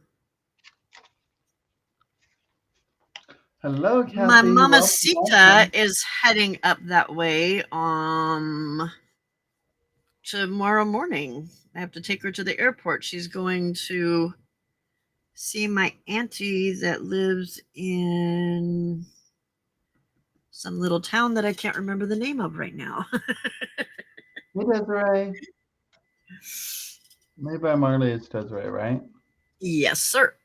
Hello, My Kathy. Welcome, mamacita welcome. is heading up that way tomorrow morning. I have to take her to the airport. She's going to see my auntie that lives in some little town that I can't remember the name of right now. Hey, Desiree. Made by Marley, it's Desiree, right? Yes, sir.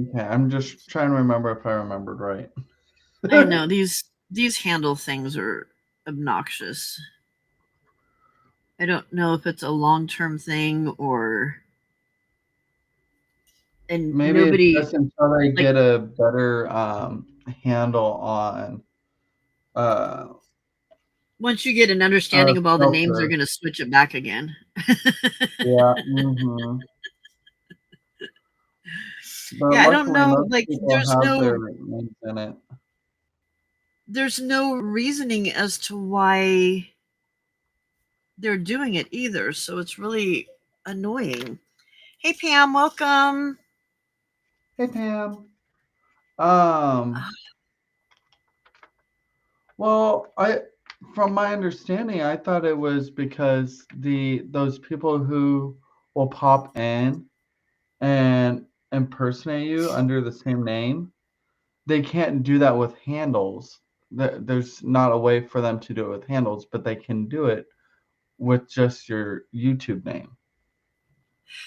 Okay, I'm just trying to remember if I remembered right. I know these handle things are obnoxious. I don't know if it's a long-term thing or and Maybe it's nobody just until I like get a better handle on uh, once you get an understanding of all the names, they're filter. going to switch it back again. Yeah. Mm-hmm. But Yeah, I don't luckily, know. most Like, people have their names in it. there's no reasoning as to why they're doing it either. So it's really annoying. Hey, Pam, welcome. Hey, Pam. Um. Well, from my understanding, I thought it was because those people who will pop in and impersonate you under the same name, they can't do that with handles. There's not a way for them to do it with handles, but they can do it with just your YouTube name.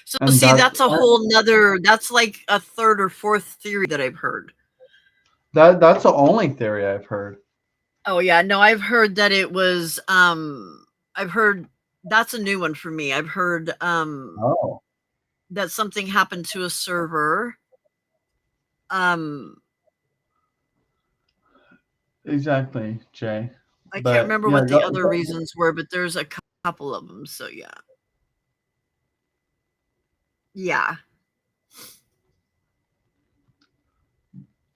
So And see, that's a whole nother. That's like a third or fourth theory that I've heard. that's the only theory I've heard. Oh yeah, no, I've heard that it was. I've heard that's a new one for me. I've heard Oh, that something happened to a server. Um, exactly, Jay. I can't But remember yeah, what the other reasons were, but there's a couple of them. So yeah, yeah.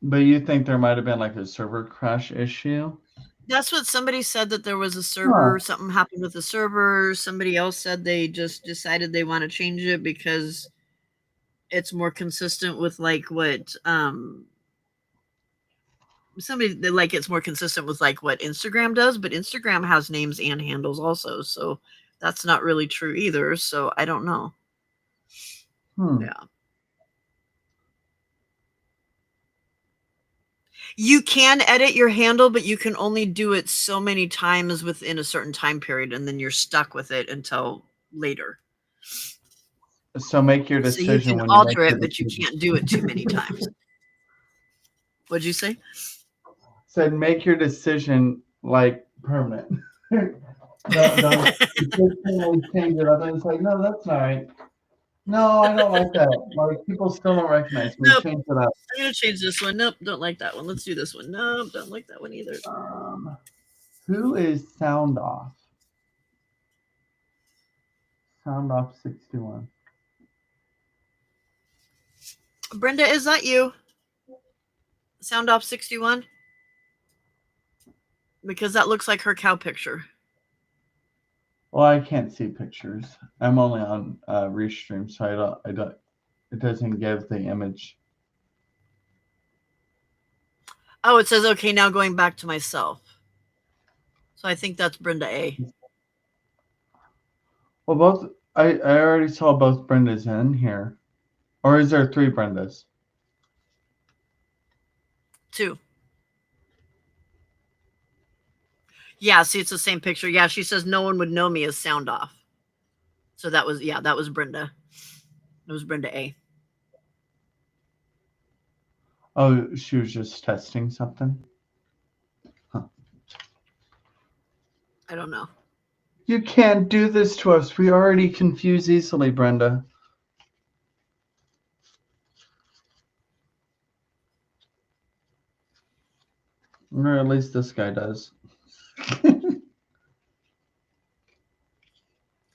but you think there might have been like a server crash issue? That's what somebody said, that there was a Huh. server, something happened with the server. Somebody else said they just decided they want to change it because it's more consistent with like what somebody that like it's more consistent with like what Instagram does, but Instagram has names and handles also, so that's not really true either. So I don't know. Yeah. You can edit your handle, but you can only do it so many times within a certain time period, and then you're stuck with it until later. So make your So you decision can when you make alter the it, but you decision. can't do it too many times. What'd you say? Said make your decision like permanent. You can't always change it up and it's like, no, that's not right. No, I don't like that. Like people still don't recognize me. Nope. Change it up. I'm gonna change this one. Nope, don't like that one. Let's do this one. Nope, don't like that one either. Who is Sound Off? Sound Off 61. Brenda, is that you? Sound off 61? Because that looks like her cow picture. Well, I can't see pictures. I'm only on Restream, so I don't. It doesn't give the image. Oh, it says okay. Now going back to myself. So I think that's Brenda A. Well, both. I already saw both Brendas in here, or is there 3 Brendas? 2. Yeah, see, it's the same picture. Yeah, she says no one would know me as Sound Off. So that was Brenda. It was Brenda A. Oh, she was just testing something. Huh. I don't know. You can't do this to us. We already confuse easily, Brenda. Or at least this guy does.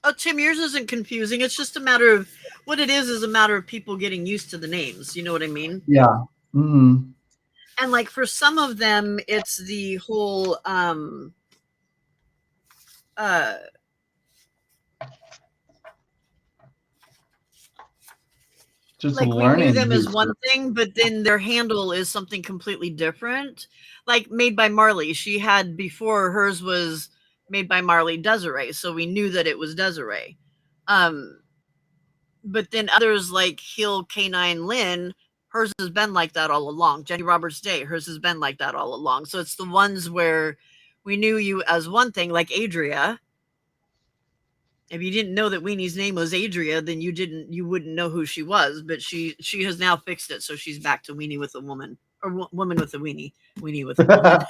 Oh, Tim, yours isn't confusing. It's just a matter of what it is a matter of people getting used to the names. You know what I mean? Yeah. Mm-hmm. And like for some of them, it's the whole Just like we knew learning them as who's one thing, but then their handle is something completely different. Like Made by Marley, she had before hers was Made by Marley Desiree, so we knew that it was Desiree. But then others like Hill K9 Lynn, hers has been like that all along. Jenny Roberts Day, hers has been like that all along. So it's the ones where we knew you as one thing, like Adria. If you didn't know that Weenie's name was Adria, then you wouldn't know who she was. But she has now fixed it, so she's back to Weenie with a woman or woman with a weenie, weenie with a woman.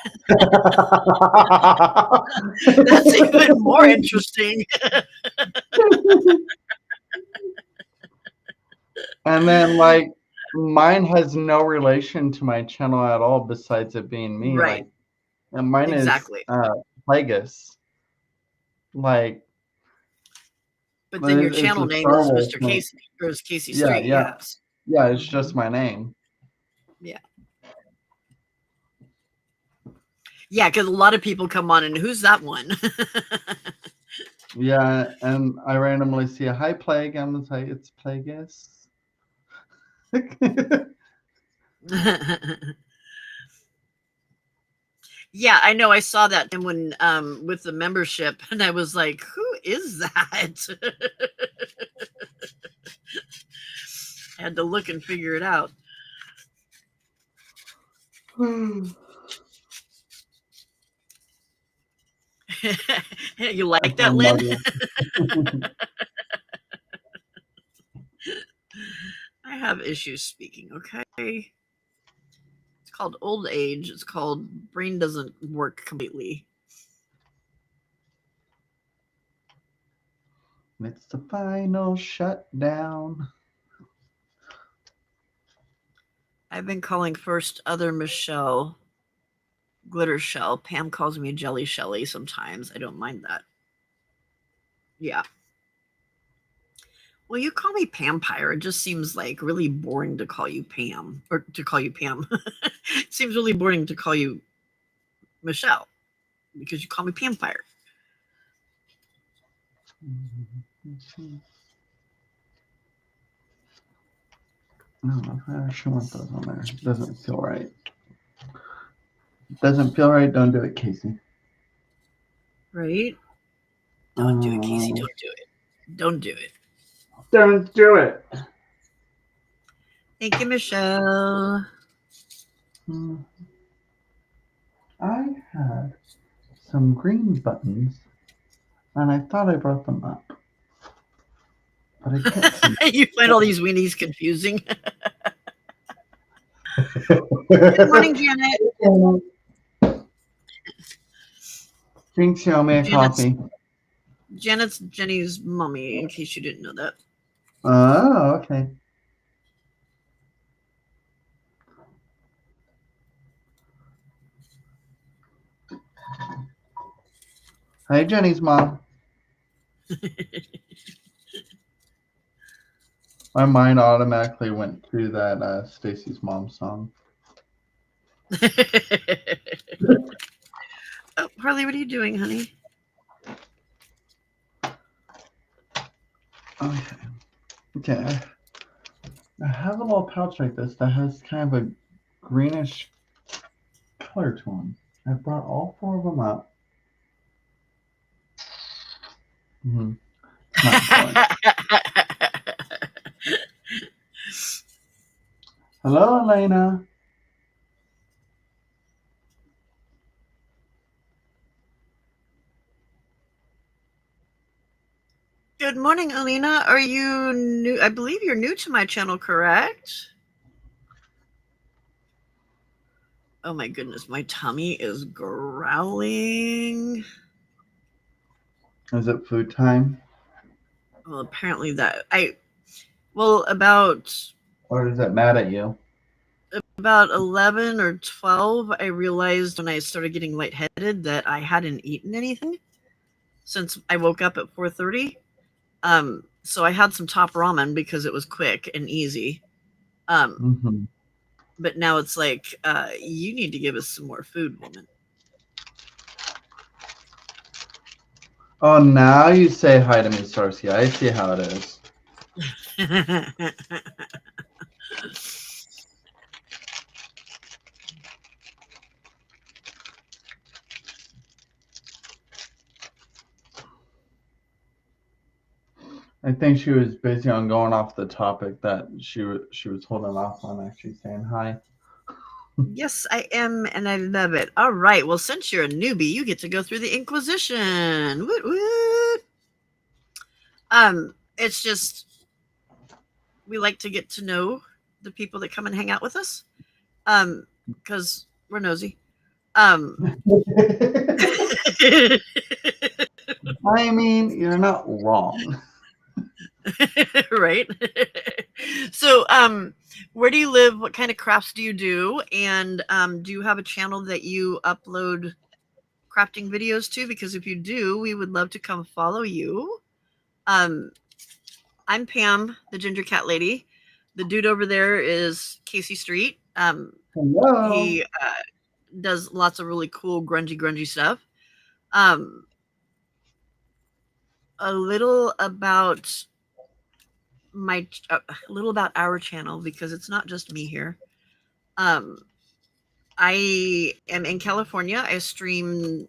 That's even more interesting. And then like mine has no relation to my channel at all besides it being me. Right. Like and mine Exactly. is Plagueis. Like but then your it's channel a name Star is Wars Mr. thing. Casey or is Casey Yeah, Street. yeah. Yes. Yeah, it's just my name. Yeah. Yeah, because a lot of people come on and who's that one? Yeah, and I randomly see a hi Plague. I'm like, it's Plagueis. Yeah, I know. I saw that when with the membership, and I was like, "Who is that?" I had to look and figure it out. You like that, Lynn? I have issues speaking. Okay, it's called old age. It's called brain doesn't work completely. It's the final shutdown. I've been calling first other Michelle Glitter Shell. Pam calls me Jelly Shelly sometimes. I don't mind that. Yeah. Well, you call me Pampire. It just seems like really boring to call you Pam or to call you Pam. It seems really boring to call you Michelle because you call me Pampire. No, I actually want those on there. It doesn't feel right. Doesn't feel right. Don't do it, Casey. Right? Don't do it, Casey. Don't do it. Don't do it. Don't do it. Thank you, Michelle. I had some green buttons, and I thought I brought them up, but I can't see. You find all these weenies confusing. Good morning, Janet. Drink, show me a coffee. Janet's Jenny's mommy, in case you didn't know that. Oh, okay. Hi, Jenny's mom. My mind automatically went through that Stacy's mom song. Oh, Harley, what are you doing, honey? Okay. I have a little pouch like this that has kind of a greenish color to them. I brought all 4 of them up. Mm-hmm. Hello, Elena. Good morning, Alina. Are you new? I believe you're new to my channel, correct? Oh my goodness, my tummy is growling. Is it food time? Well, apparently about Or is it mad at you? about 11 or 12, I realized when I started getting lightheaded that I hadn't eaten anything since I woke up at 4:30. So I had some top ramen because it was quick and easy. But now it's like, you need to give us some more food, woman. Oh, now you say hi to me, Sarsia. I see how it is. I think she was busy on going off the topic that she was holding off on actually saying hi. Yes, I am, and I love it. All right. Well, since you're a newbie, you get to go through the Inquisition. Woot woot. It's just we like to get to know the people that come and hang out with us. Because we're nosy. I mean, you're not wrong. Right. So, where do you live? What kind of crafts do you do? And do you have a channel that you upload crafting videos to? Because if you do, we would love to come follow you. I'm Pam, the ginger cat lady. The dude over there is Casey Street. Hello. He does lots of really cool grungy stuff. A little about our channel, because it's not just me here. I am in California. I stream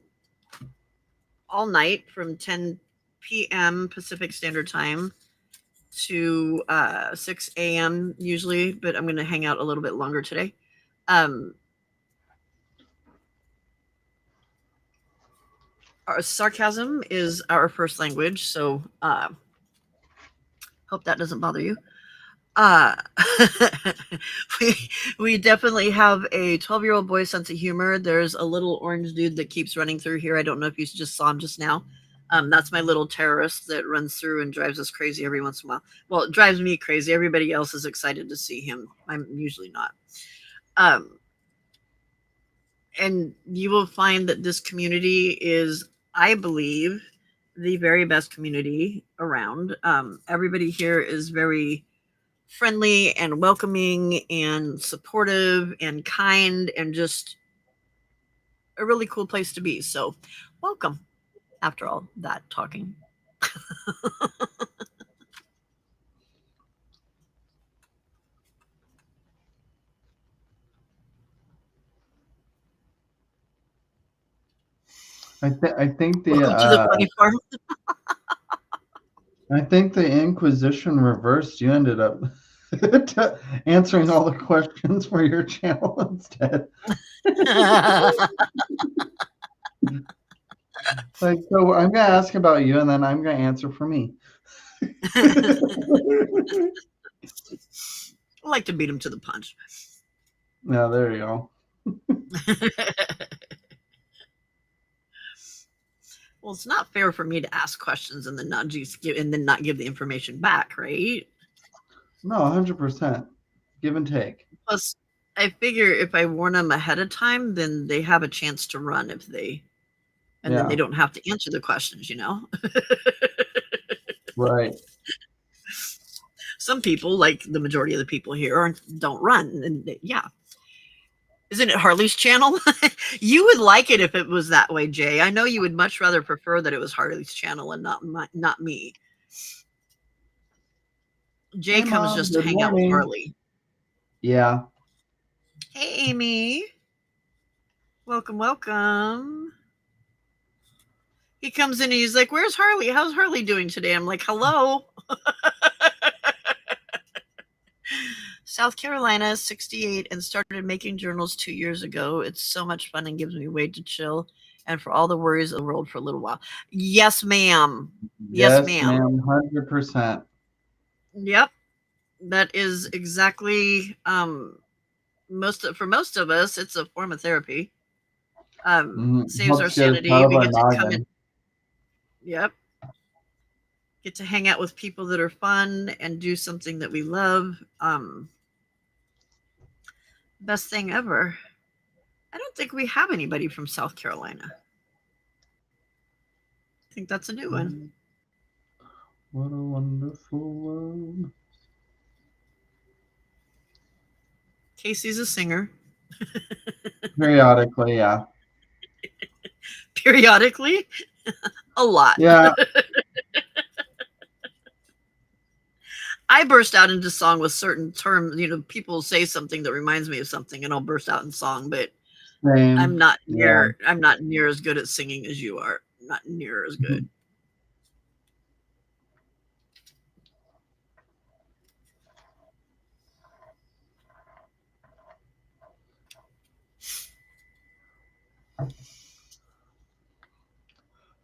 all night from 10 p.m. Pacific Standard Time to 6 a.m. usually, but I'm going to hang out a little bit longer today. Our sarcasm is our first language, so hope that doesn't bother you. We definitely have a 12-year-old boy sense of humor. There's a little orange dude that keeps running through here. I don't know if you just saw him just now. That's my little terrorist that runs through and drives us crazy every once in a while. Well, it drives me crazy. Everybody else is excited to see him. I'm usually not. And you will find that this community is, I believe, the very best community around. Everybody here is very friendly and welcoming and supportive and kind and just a really cool place to be. So, welcome after all that talking. I think Welcome to the funny farm. I think the Inquisition reversed. You ended up answering all the questions for your channel instead. Like, so I'm gonna ask about you, and then I'm gonna answer for me. I like to beat him to the punch. Yeah, there you go. Well, it's not fair for me to ask questions and then not give the information back, right? No, 100%. Give and take. Plus, I figure if I warn them ahead of time, then they have a chance to run and then they Yeah, don't have to answer the questions, you know? right. Some people, like the majority of the people here, don't run. And yeah. Isn't it Harley's channel? You would like it if it was that way, Jay. I know you would much rather prefer that it was Harley's channel and not me. Jay Hey, comes Mom. just to Good hang out with morning. Harley. Yeah. Hey, Amy. Welcome, welcome. He comes in and he's like, "Where's Harley? How's Harley doing today?" I'm like, "Hello." South Carolina, 68, and started making journals 2 years ago. It's so much fun and gives me a way to chill and for all the worries of the world for a little while. Yes, ma'am. Yes, Yes, ma'am. ma'am. 100%. Yep. That is exactly for most of us, it's a form of therapy. Saves our Helps get us sanity. out of We our get to come in. noggin. Yep. Get to hang out with people that are fun and do something that we love. Best thing ever. I don't think we have anybody from South Carolina. I think that's a new one. What a wonderful world. Casey's a singer. Periodically, yeah. Periodically, a lot. Yeah. I burst out into song with certain terms. You know, people say something that reminds me of something, and I'll burst out in song. But I'm Same. not Yeah. near as good at singing as you are. Not near as good.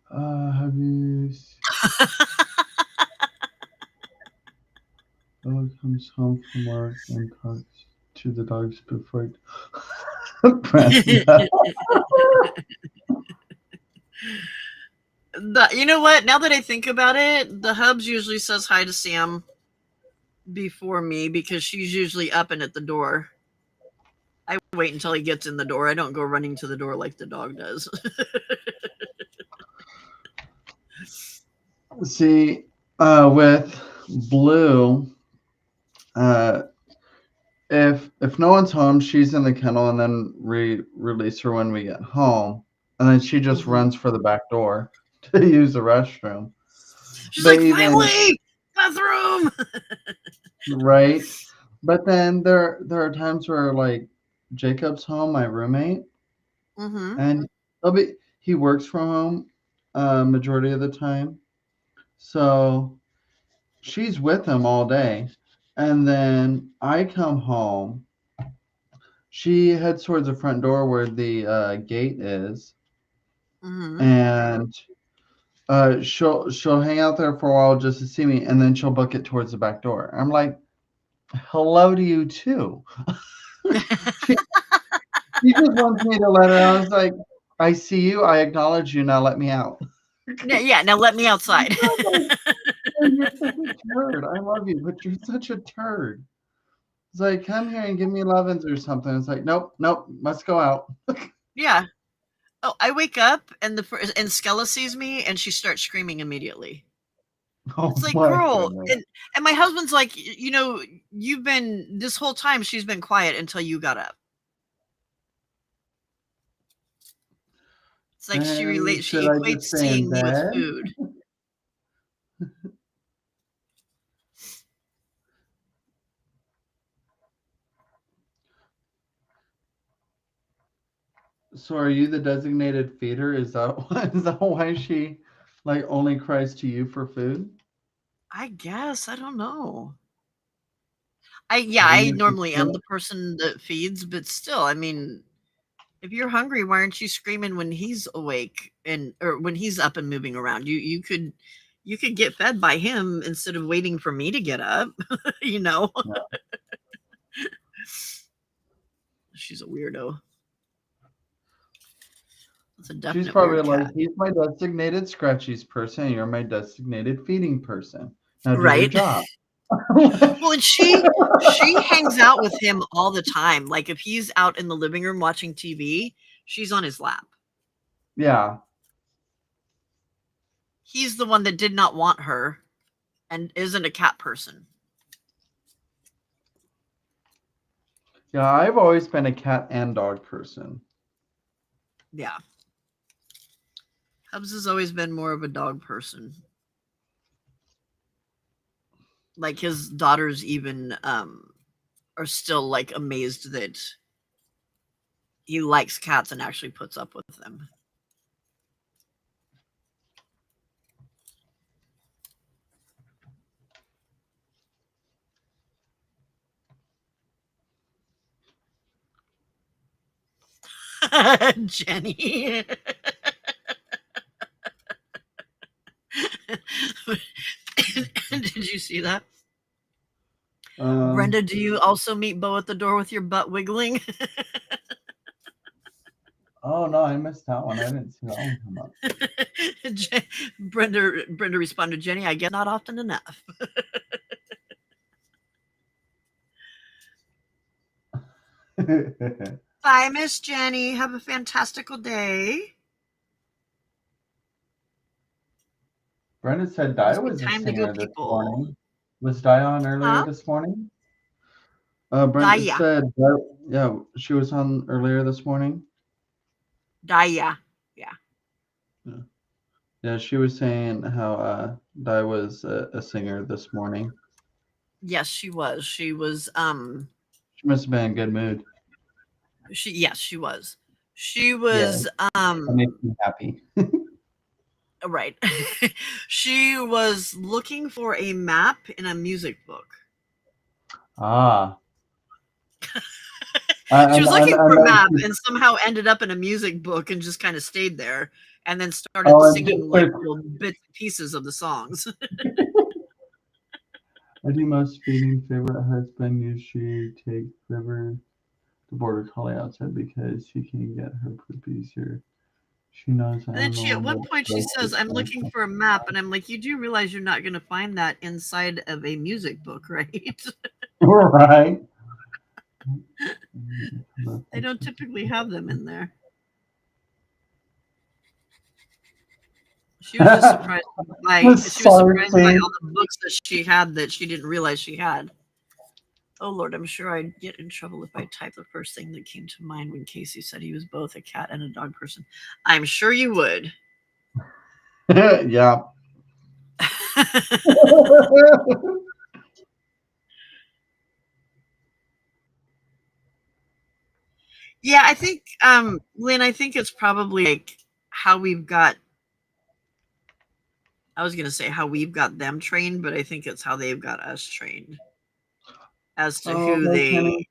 Have you dog comes home from work and talks to the dogs before Brenda. You know what? Now that I think about it, the Hubs usually says hi to Sam before me because she's usually up and at the door. I wait until he gets in the door. I don't go running to the door like the dog does. See, with Blue, uh, if no one's home, she's in the kennel, and then release her when we get home, and then she just runs for the back door to use the restroom. She's But like, even finally, bathroom. right, but then there are times where like Jacob's home, my roommate, and he works from home majority of the time, so she's with him all day, and then I come home. She heads towards the front door where the gate is, and she'll hang out there for a while just to see me, and then she'll book it towards the back door. I'm like, hello to you too. She just wants me to let her out. I was like, I see you, I acknowledge you, now let me out. Yeah, now let me outside. You're such a turd. I love you, but you're such a turd. It's like, come here and give me lovin's or something. It's like, nope, must go out. Yeah. Oh, I wake up and Skella sees me and she starts screaming immediately. Oh It's like, my girl, goodness. and my husband's like, you know, you've been this whole time she's been quiet until you got up. It's like she Should I equates just stay in seeing me with bed? food. So are you the designated feeder? Is that is that why she like only cries to you for food? I guess, I don't know. I I think it's just normally am the person that feeds, but still, I mean, if you're hungry, why aren't you screaming when he's awake and or when he's up and moving around? You could get fed by him instead of waiting for me to get up, you know? yeah. She's a weirdo. That's a She's definite probably weird like, cat. he's my designated scratchies person, you're my designated feeding person. Now do your Right? job. Well, and she hangs out with him all the time. Like if he's out in the living room watching TV, she's on his lap. Yeah. He's the one that did not want her and isn't a cat person. Yeah, I've always been a cat and dog person. Yeah. Hubs has always been more of a dog person. Like his daughters even are still like amazed that he likes cats and actually puts up with them. Jenny. Did you see that? Um, Brenda, do you also meet Bo at the door with your butt wiggling? oh no, I missed that one. I didn't see that one come Brenda responded, Jenny, I guess not often enough. up. Bye, Miss Jenny. Have a fantastical day. Brenda said Di Must be was a time to go, singer this people. morning. Was Di on earlier Huh? this morning? Brenda Daya. said, yeah, she was on earlier this morning. Daya. Yeah. Yeah, yeah, she was saying how Di was a singer this morning. Yes, she was. She was She must have been in good mood. she was. She Yeah, was that makes me happy. right. She was looking for a map in a music book. Ah, She was looking I for a know. map and somehow ended up in a music book and just kind of stayed there and then started Oh, and singing like little bits and pieces of the songs. I do most feeding favorite husband usually take River the border collie outside because he can get her poop easier. She knows And then I'm the she at one one that point she does says, this I'm kind looking for a map. And I'm like, you do realize you're not gonna find that inside of a music book, right? right. They don't typically have them in there. She was just surprised by she was surprised by Sarcing. all the books that she had that she didn't realize she had. Oh Lord, I'm sure I'd get in trouble if I typed the first thing that came to mind when Casey said he was both a cat and a dog person. I'm sure you would. Yeah. Yeah, I think Lynn, I think it's probably like how we've got I was gonna say how we've got them trained, but I think it's how they've got us trained as to Oh, who no, Kenny.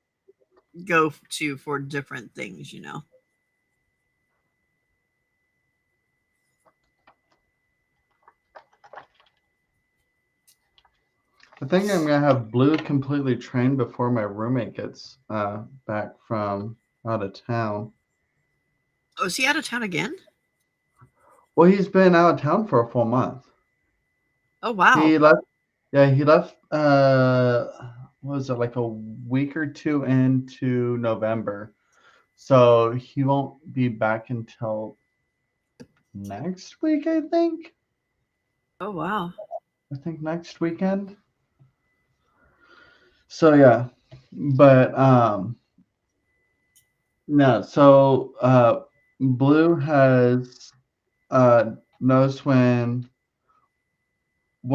they go to for different things, you know. I think I'm gonna have Blue completely trained before my roommate gets back from out of town. Oh, is he out of town again? Well, he's been out of town for a full month. Oh wow. He left. Yeah, he left. What was it, like a week or two into November? So he won't be back until next week. I think. Oh wow. I think next weekend. So yeah, but no. So Blue has knows when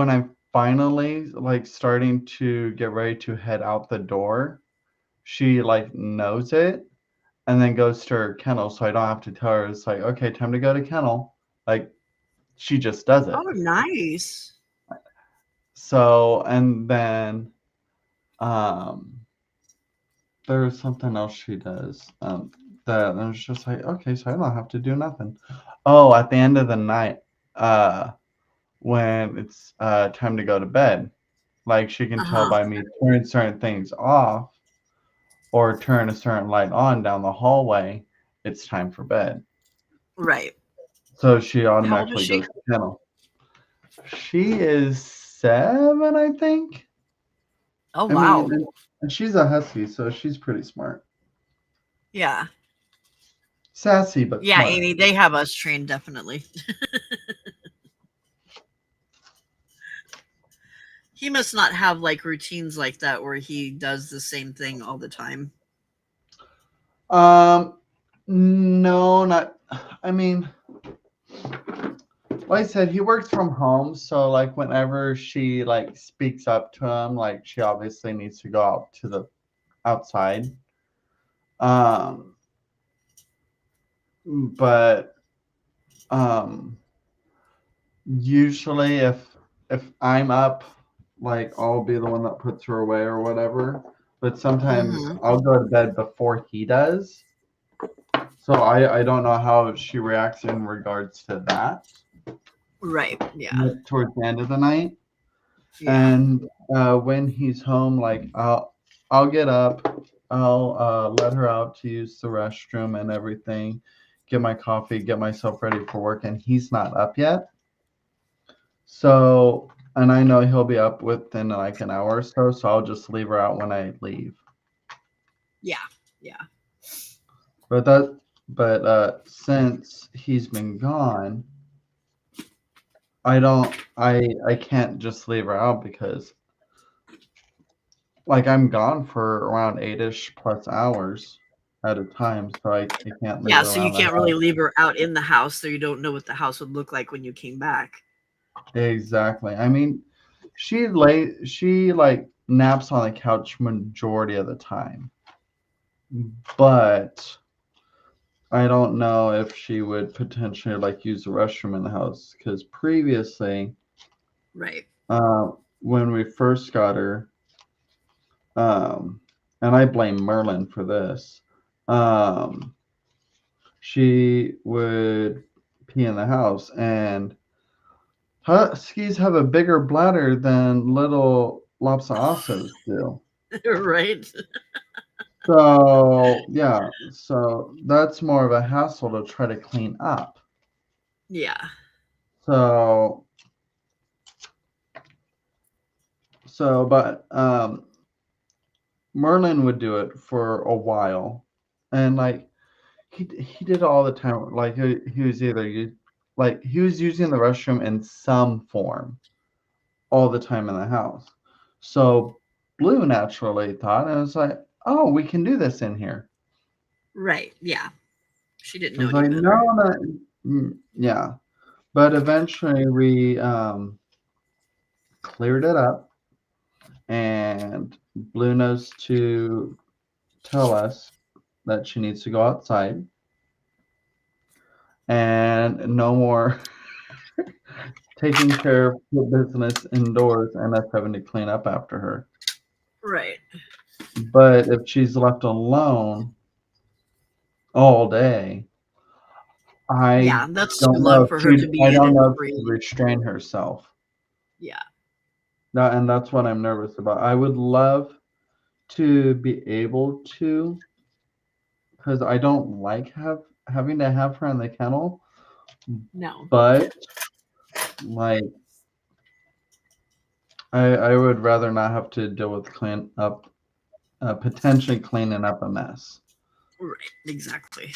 I'm finally like starting to get ready to head out the door. She like knows it, and then goes to her kennel, so I don't have to tell her. It's like, okay, time to go to kennel. Like, she just does it. Oh, nice. So, and then there's something else she does. That and it's just like, okay, so I don't have to do nothing. Oh, at the end of the night, when it's time to go to bed, like she can tell Uh-huh. by me turning certain things off or turn a certain light on down the hallway, it's time for bed. Right. So she How old is automatically she? goes to kennel. She is 7, I think. Oh, I mean, wow. and she's a husky, so she's pretty smart. Yeah. Sassy, but Yeah, smart. Amy, they have us trained, definitely. He must not have like routines like that where he does the same thing all the time. No, not. I mean, like I said, he works from home, so like whenever she like speaks up to him, like she obviously needs to go out to the outside. Um, but um, usually if I'm up, like I'll be the one that puts her away or whatever. But sometimes Mm-hmm. I'll go to bed before he does. So I don't know how she reacts in regards to that Right. Yeah. towards the end of the night. Yeah. And when he's home, like I'll get up, I'll let her out to use the restroom and everything, get my coffee, get myself ready for work, and he's not up yet. So, and I know he'll be up within like an hour or so, so I'll just leave her out when I leave. Yeah. Yeah. But since he's been gone, I can't just leave her out because like I'm gone for around 8ish plus hours at a time, so I can't leave Yeah. her So you around the can't really house. leave her out in the house, so you don't know what the house would look like when you came back. Exactly. I mean, she like naps on the couch majority of the time, but I don't know if she would potentially like use the restroom in the house because previously, Right. when we first got her, um, and I blame Merlin for this, um, she would pee in the house, and huskies have a bigger bladder than little Lhasa do. Right. So yeah, so that's more of a hassle to try to clean up. Yeah. So but Merlin would do it for a while, and like he did it all the time. Like he was like he was using the restroom in some form all the time in the house. So Blue naturally thought, and it was like, oh, we can do this in here. Right. Yeah. She didn't I know was any like, no, better. yeah. But eventually we cleared it up, and Blue knows to tell us that she needs to go outside and no more taking care of the business indoors and us having to clean up after her. Right. But if she's left alone all day, I Yeah. That's too don't know long if for her she'd to be in and free. restrain herself. Yeah. That, and that's what I'm nervous about. I would love to be able to, because I don't like having to have her in the kennel, No. but like I would rather not have to deal with clean up potentially cleaning up a mess. Right. Exactly.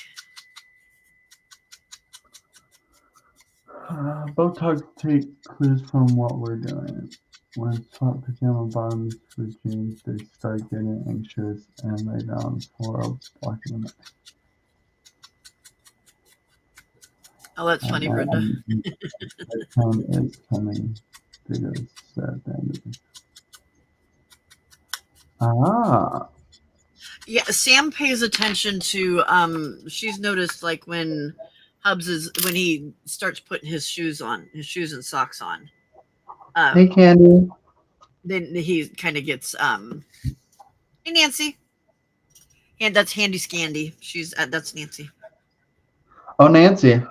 Both dogs take clues from what we're doing. When swap pajama bottoms for jeans, they start getting anxious and lay down for blocking them. Oh, that's funny, Brenda. The time is coming. Digger said at the end of it. Ah, Yeah, Sam pays attention to she's noticed like when when he starts putting his shoes on, his shoes and socks on. Hey, Um Candy. then he kind of gets hey Nancy. And that's Handy Scandy. She's that's Nancy. Oh, Nancy.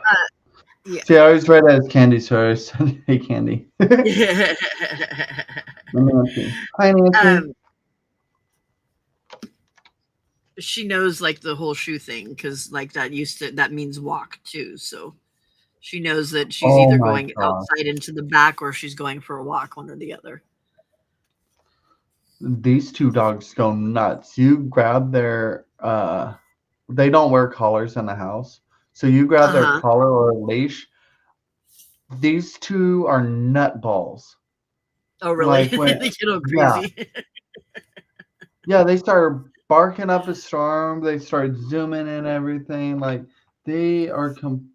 Yeah. See, I always read it as Candy, so I said, hey, Candy. Nancy. Hi, Nancy. um she knows like the whole shoe thing because like that means walk too, so she knows that she's Oh either my going gosh. outside into the back or she's going for a walk, one or the other. These two dogs go nuts. You grab their they don't wear collars in the house. So you grab their Uh-huh. collar or leash. These two are nut balls. Oh really? Like when They get all yeah. crazy. Yeah, they start barking up a storm. They start zooming and everything. Like they are complete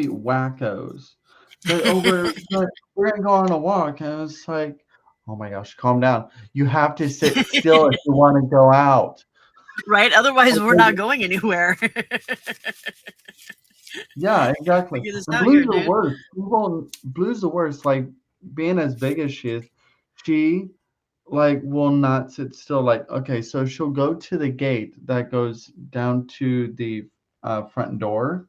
wackos. But we're gonna go on a walk, and it's like, oh my gosh, calm down. You have to sit still if you want to go out. Right? Otherwise we're not Okay. going anywhere. Yeah, exactly. Figure this And out here, Blue's the dude. worst. Blue's the worst. Like being as big as she is, she like will not sit still. Like okay, so she'll go to the gate that goes down to the front door,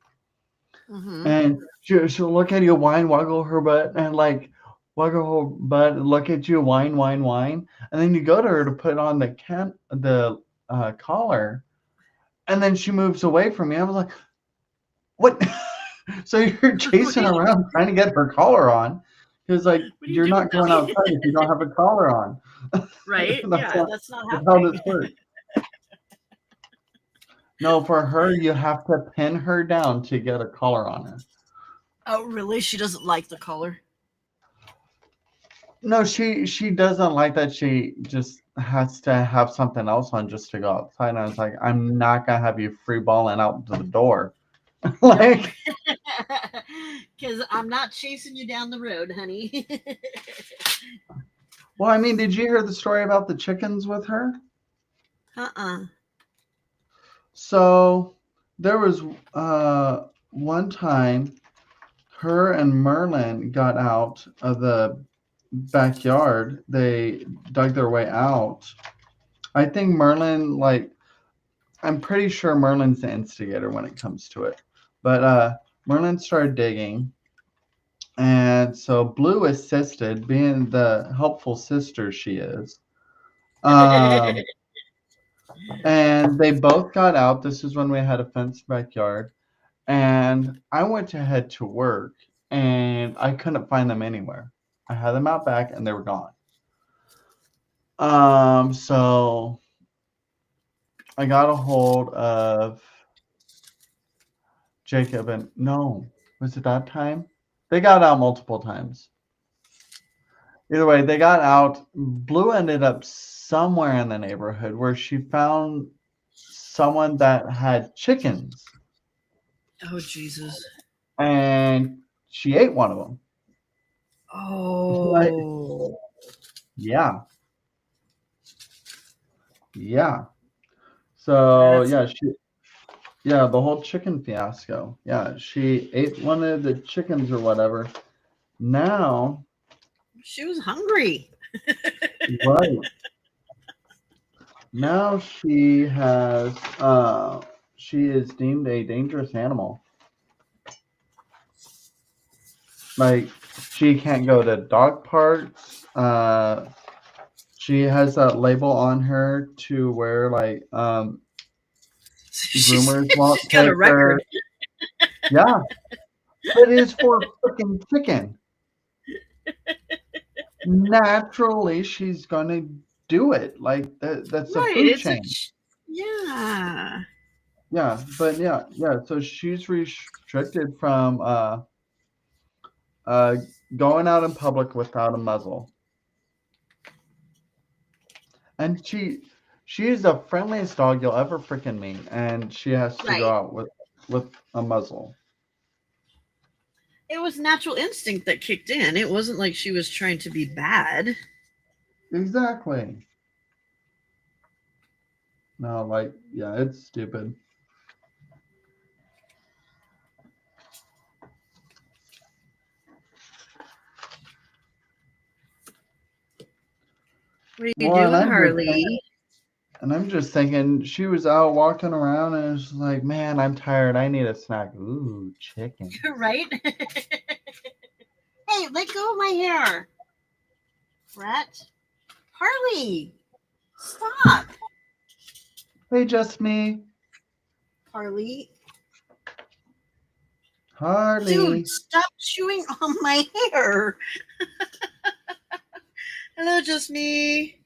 Hmm. and she'll look at you, whine, waggle her butt, and like waggle her butt, and look at you, whine, whine, whine, and then you go to her to put on the collar, and then she moves away from me. I was like, what? So you're What chasing are you around trying to get her collar on, because like what are you you're doing, not going honey? outside if you don't have a collar on. Right? That's Yeah, not that's not that's how this happening. works. No, for her, you have to pin her down to get a collar on her. Oh really? She doesn't like the color? No, she doesn't like that. She just has to have something else on just to go outside. And I was like, I'm not gonna have you free balling out to the door. Nope. Like, Because I'm not chasing you down the road, honey. well, I mean, did you hear the story about the chickens with her? Uh-uh. So there was one time her and Merlin got out of the backyard. They dug their way out. I think Merlin, like, I'm pretty sure Merlin's the instigator when it comes to it. But Merlin started digging, and so Blue assisted, being the helpful sister she is. Um, and they both got out. This is when we had a fenced backyard. And I went to head to work, and I couldn't find them anywhere. I had them out back, and they were gone. So I got a hold of Jacob, and no, was it that time? They got out multiple times. Either way, they got out. Blue ended up somewhere in the neighborhood where she found someone that had chickens, Oh Jesus. and she ate one of them. Like, Oh. yeah, yeah. So That's yeah, yeah, the whole chicken fiasco. Yeah, she ate one of the chickens or whatever. Now, she was hungry. right now, she is deemed a dangerous animal. Like she can't go to dog parks. She has that label on her to where like she's groomers won't she's got take a her. record. Yeah, but it is for freaking chicken. Naturally, she's gonna do it. Like that's a Right. food It's a chain. yeah. Yeah, but yeah. So she's restricted from uh going out in public without a muzzle, and she is the friendliest dog you'll ever freaking meet, and she has to go Right. out with a muzzle. It was natural instinct that kicked in. It wasn't like she was trying to be bad. Exactly. No, like, yeah, it's stupid. What are you Well, doing, Harley? and I'm just thinking, she was out walking around and it's like, man, I'm tired. I need a snack. Ooh, chicken. Right? Hey, let go of my hair. Rat. Harley, stop. Hey, just me. Harley. Harley. Dude, stop chewing on my hair. Hello, just me.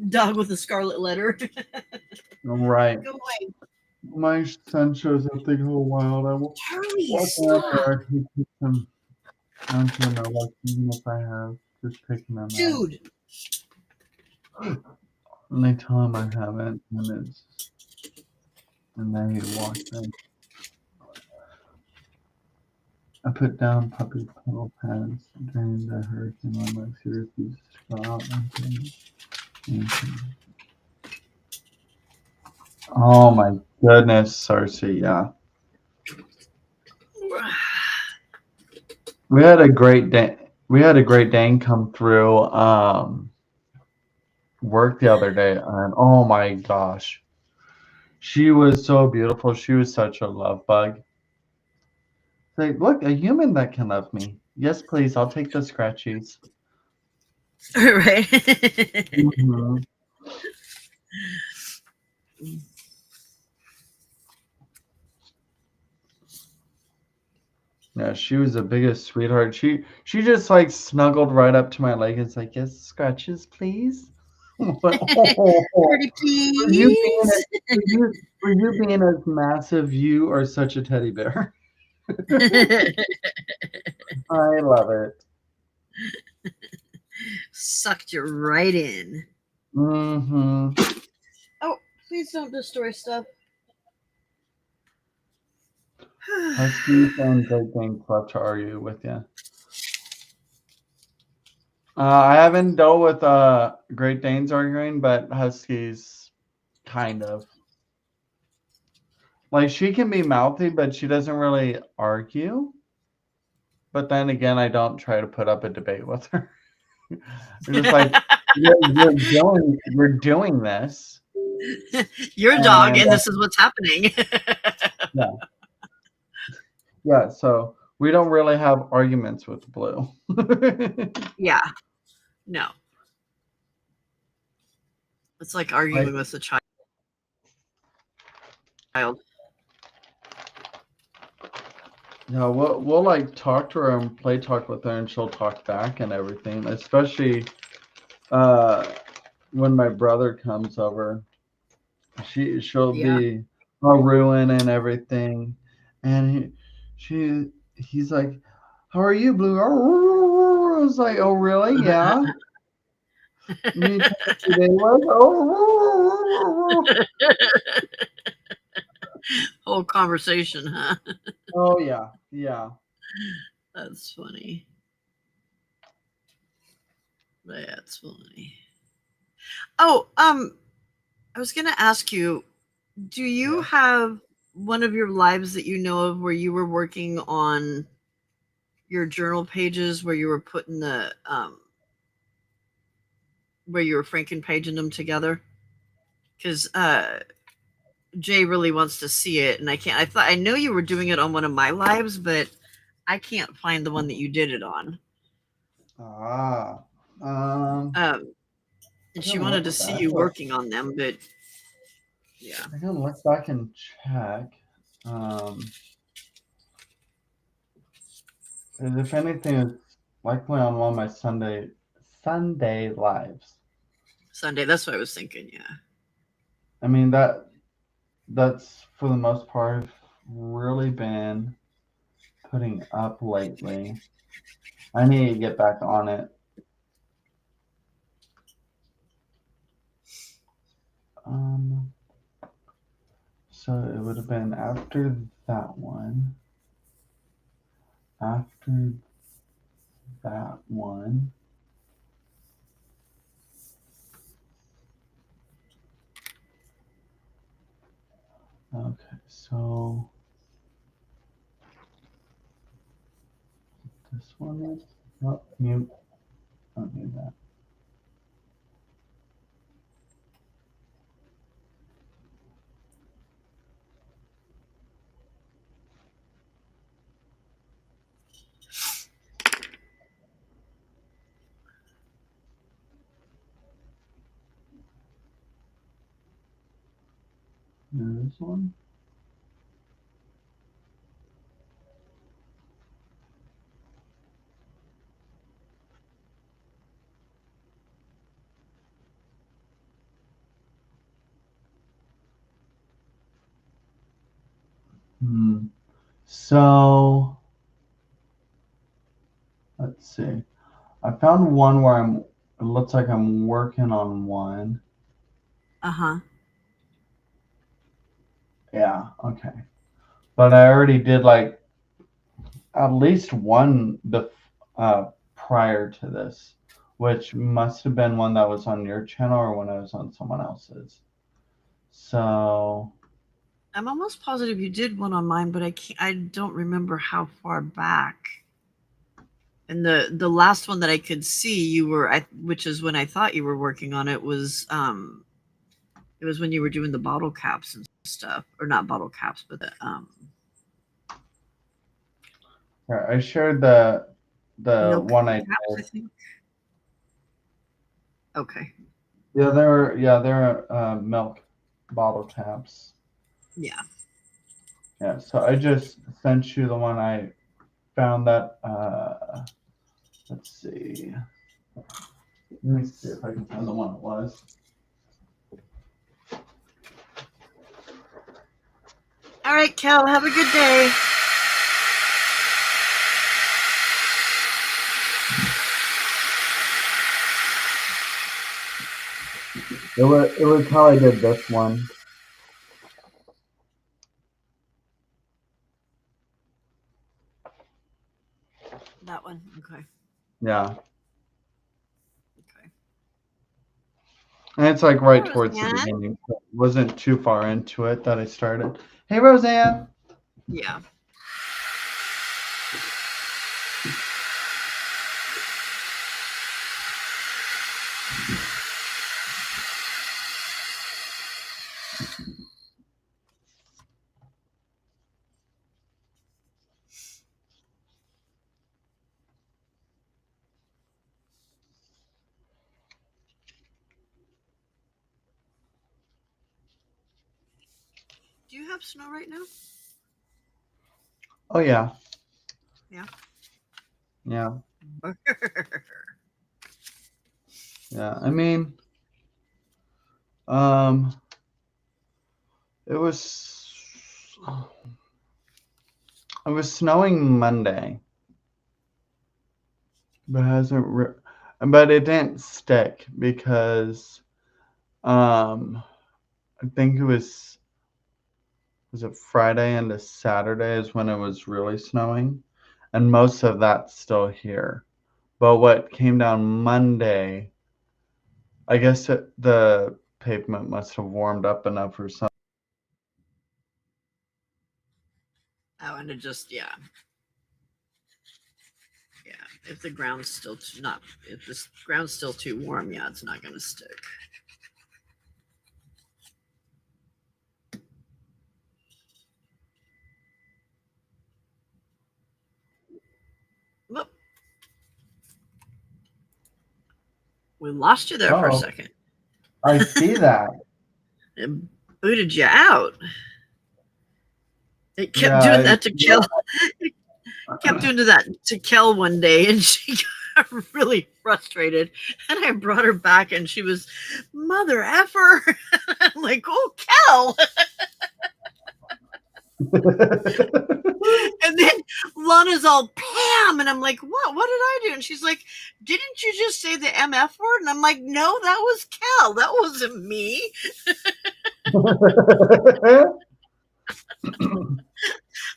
Dog with a scarlet letter. Right. Go away. My son shows up, they go wild. I will Harley, walk out stop. there. He puts them onto the mailbox, even if I have just taken them out. Dude. And they tell him I haven't, and then he walks in. I put down puppy pedal pads during the hurricane when my refused to go out and oh my goodness, Cersei, yeah. We had a great day. We had a Great Dane come through work the other day, and oh my gosh, she was so beautiful. She was such a love bug. Like, look, a human that can love me. Yes, please. I'll take the scratchies. Right. Mhm. Yeah, she was the biggest sweetheart. She just like snuggled right up to my leg and was like, yes, scratches, please. Pretty For you being please. for you being as massive, you are such a teddy bear. I love it. Sucked you right in. Mm-hmm. Oh, please don't destroy stuff. Huskies and Great Danes love to argue with you. I haven't dealt with Great Danes arguing, but Huskies kind of. Like she can be mouthy, but she doesn't really argue. But then again, I don't try to put up a debate with her. You're just like, you're doing this. You're a dog, And and this is what's happening. yeah, yeah. So we don't really have arguments with Blue. Yeah. No. It's like arguing Like, with a child. yeah, we'll like talk to her and play talk with her, and she'll talk back and everything. Especially uh, when my brother comes over, she'll Yeah. be a ruin and everything, and he's like, "How are you, Blue?" I was like, "Oh, really? Yeah." Me today was. Oh, Whole conversation, huh? oh yeah, yeah. That's funny. That's funny. Oh, I was gonna ask you, do you Yeah. have one of your lives that you know of where you were working on your journal pages where you were putting the where you were frankenpaging them together? Because Jay really wants to see it, and I can't. I know you were doing it on one of my lives, but I can't find the one that you did it on. Ah, And I she gotta wanted look to see back. you working on them, but yeah. I gotta look back and check. Um, and if anything, it's likely on one of my Sunday lives. Sunday, that's what I was thinking, yeah. I mean that's for the most part really been putting up lately. I need to get back on it. Um, so it would have been after that one. After that one. Okay, so this one is not mute. Don't need that. And this one. So let's see. I found one where it looks like I'm working on one. Uh-huh. Yeah, okay. But I already did like at least one prior to this, which must have been one that was on your channel or when I was on someone else's. So I'm almost positive you did one on mine, but I don't remember how far back. And the last one that I could see you were, which is when I thought you were working on it, was it was when you were doing the bottle caps and stuff, or not bottle caps, but the here, I shared the milk one I caps, I did. think. Okay. Yeah, they're milk bottle caps. Yeah. Yeah, so I just sent you the one I found that let's see. Let me see if I can find the one it was. All right, Kel, have a good day. It was how I did this one. That one. Okay. Yeah. Okay. And it's like right Hi, towards the Roseanne. beginning. So it wasn't too far into it that I started. Hey, Roseanne. Yeah. Do you have snow right now? Oh yeah. Yeah. Yeah. Yeah. I mean, um, it was snowing Monday, but but it didn't stick because I think was it Friday into Saturday is when it was really snowing, and most of that's still here. But what came down Monday, I guess the pavement must have warmed up enough or something. Oh, and it just, yeah. Yeah. If the ground's still not, if the ground's still too warm, yeah, it's not going to stick. Whoop. We lost you there for a Oh, second. I see that. It booted you out. It kept Yeah, doing that to Kel. It kept doing that to Kel one day, and she got really frustrated. And I brought her back, and she was, "Mother effer!" I'm like, "Oh, Kel!" And then Lana's all Pam, and I'm like, "What? What did I do?" And she's like, "Didn't you just say the MF word?" And I'm like, "No, that was Kel. That wasn't me.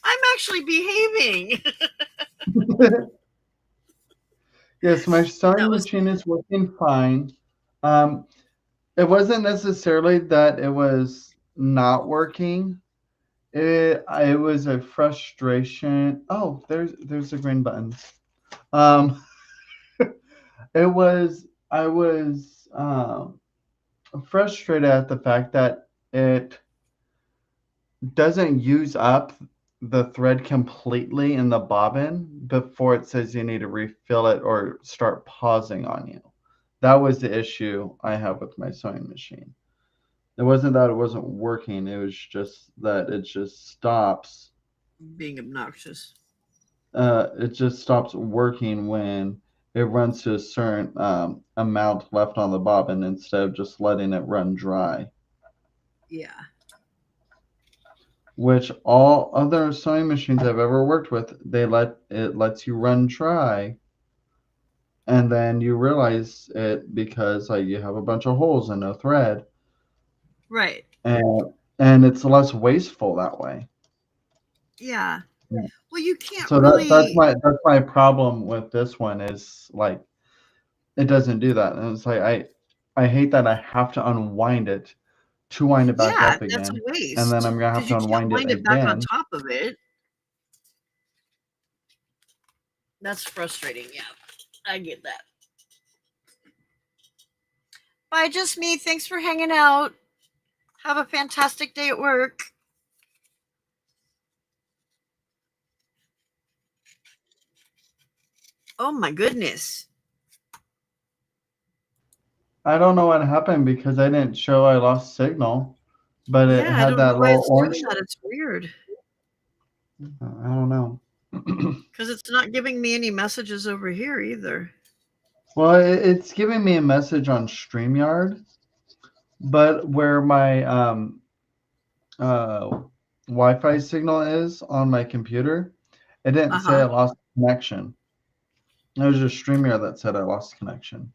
I'm actually behaving." Yes, my That sewing was machine is working fine. Um, it wasn't necessarily that it was not working. It was a frustration. Oh, there's the green buttons. Um, I was frustrated at the fact that it doesn't use up the thread completely in the bobbin before it says you need to refill it or start pausing on you. That was the issue I have with my sewing machine. It wasn't that it wasn't working, it was just that it just stops. Being obnoxious. It just stops working when it runs to a certain amount left on the bobbin instead of just letting it run dry. Yeah. Which all other sewing machines I've ever worked with, it lets you run dry, and then you realize it because like you have a bunch of holes and no thread, Right. and it's less wasteful that way. Yeah. Yeah. Well, you can't So really. that's my problem with this one is like it doesn't do that, and it's like I hate that I have to unwind it to wind it back Yeah, up that's a again, and then waste I'm gonna have because to you can't unwind it wind it back on again. top of it. That's frustrating. Yeah, I get that. Bye, just me. Thanks for hanging out. Have a fantastic day at work. Oh my goodness. I don't know what happened because I didn't show I lost signal, but it Yeah, I had don't know that why little it's orange. doing that. It's weird I don't know. because it's not giving me any messages over here either. Well, it's giving me a message on StreamYard, but where my uh, Wi-Fi signal is on my computer, it didn't Uh say I huh. lost connection. It was just StreamYard that said I lost connection.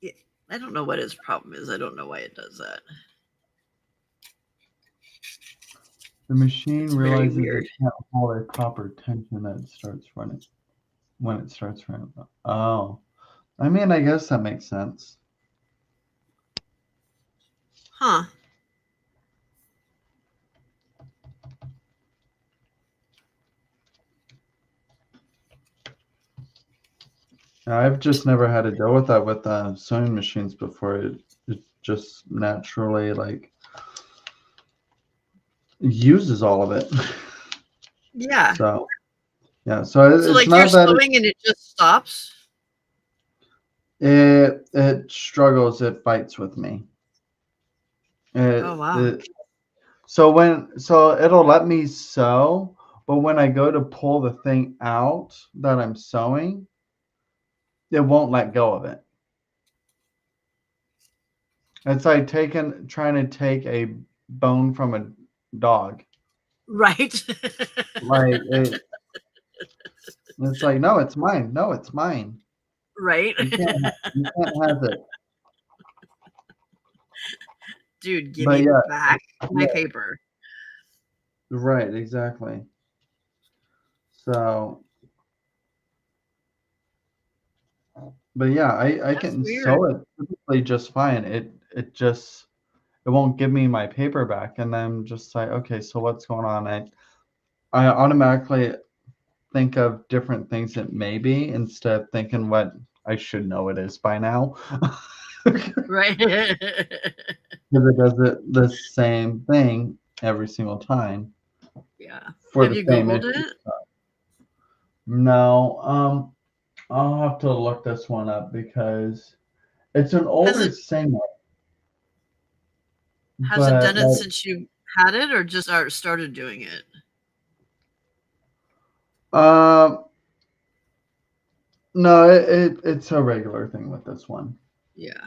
Yeah, I don't know what his problem is. I don't know why it does that. The machine It's very realizes weird. it can't hold a proper tension that it starts running when it starts running. Oh, I mean, I guess that makes sense. Huh. I've just never had to deal with that with sewing machines before. It just naturally like uses all of it. Yeah. So yeah, so So, it's like, you're not that sewing and it just stops? it struggles. It fights with me. Oh, It, wow. it so it'll let me sew, but when I go to pull the thing out that I'm sewing, it won't let go of it. It's like trying to take a bone from a dog. Right. Like it's like, no, it's mine. No, it's mine. Right. You can't have it. Dude, give But me yeah, back my yeah, paper. right, exactly. So, but yeah, I That's can weird. sew it typically just fine. It won't give me my paper back, and then I'm just like, okay, so what's going on? I automatically think of different things it may be instead of thinking what I should know it is by now. Right. Because it does it the same thing every single time Yeah. for Have the you same Googled issue. it? No, I'll have to look this one up because it's an Has older it singer, has it but done it like, since you had it or just started doing it? um, no, it's a regular thing with this one. Yeah.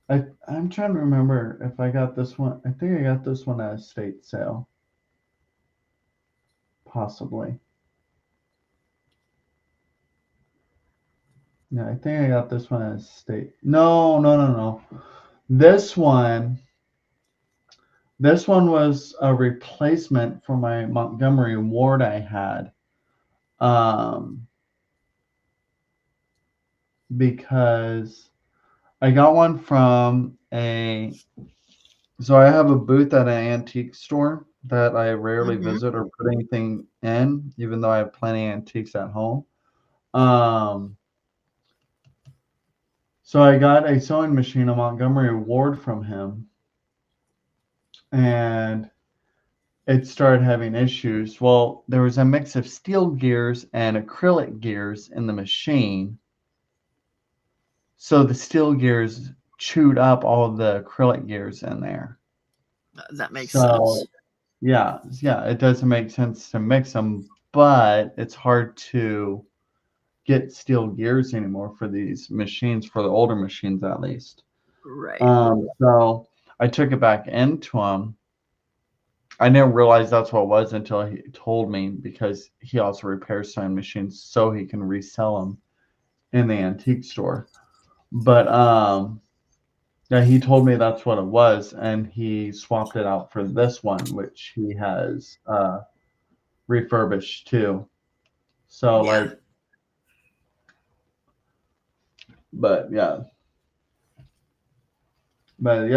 I'm trying to remember if I got this one. I think I got this one at a state sale, possibly. Yeah, I think I got this one at a state. No, no, no, no. This one, this one was a replacement for my Montgomery Ward I had. Um, because I got one from a So I have a booth at an antique store that I rarely Mm-hmm. visit or put anything in, even though I have plenty of antiques at home. Um, so I got a sewing machine, a Montgomery Ward from him, and it started having issues. Well, there was a mix of steel gears and acrylic gears in the machine. So the steel gears chewed up all of the acrylic gears in there. That makes So sense. yeah, it doesn't make sense to mix them, but it's hard to get steel gears anymore for these machines, for the older machines at least. Right. So I took it back into them. I didn't realize that's what it was until he told me, because he also repairs sewing machines so he can resell them in the antique store. But yeah, he told me that's what it was, and he swapped it out for this one, which he has refurbished too. So Yeah. like, but yeah,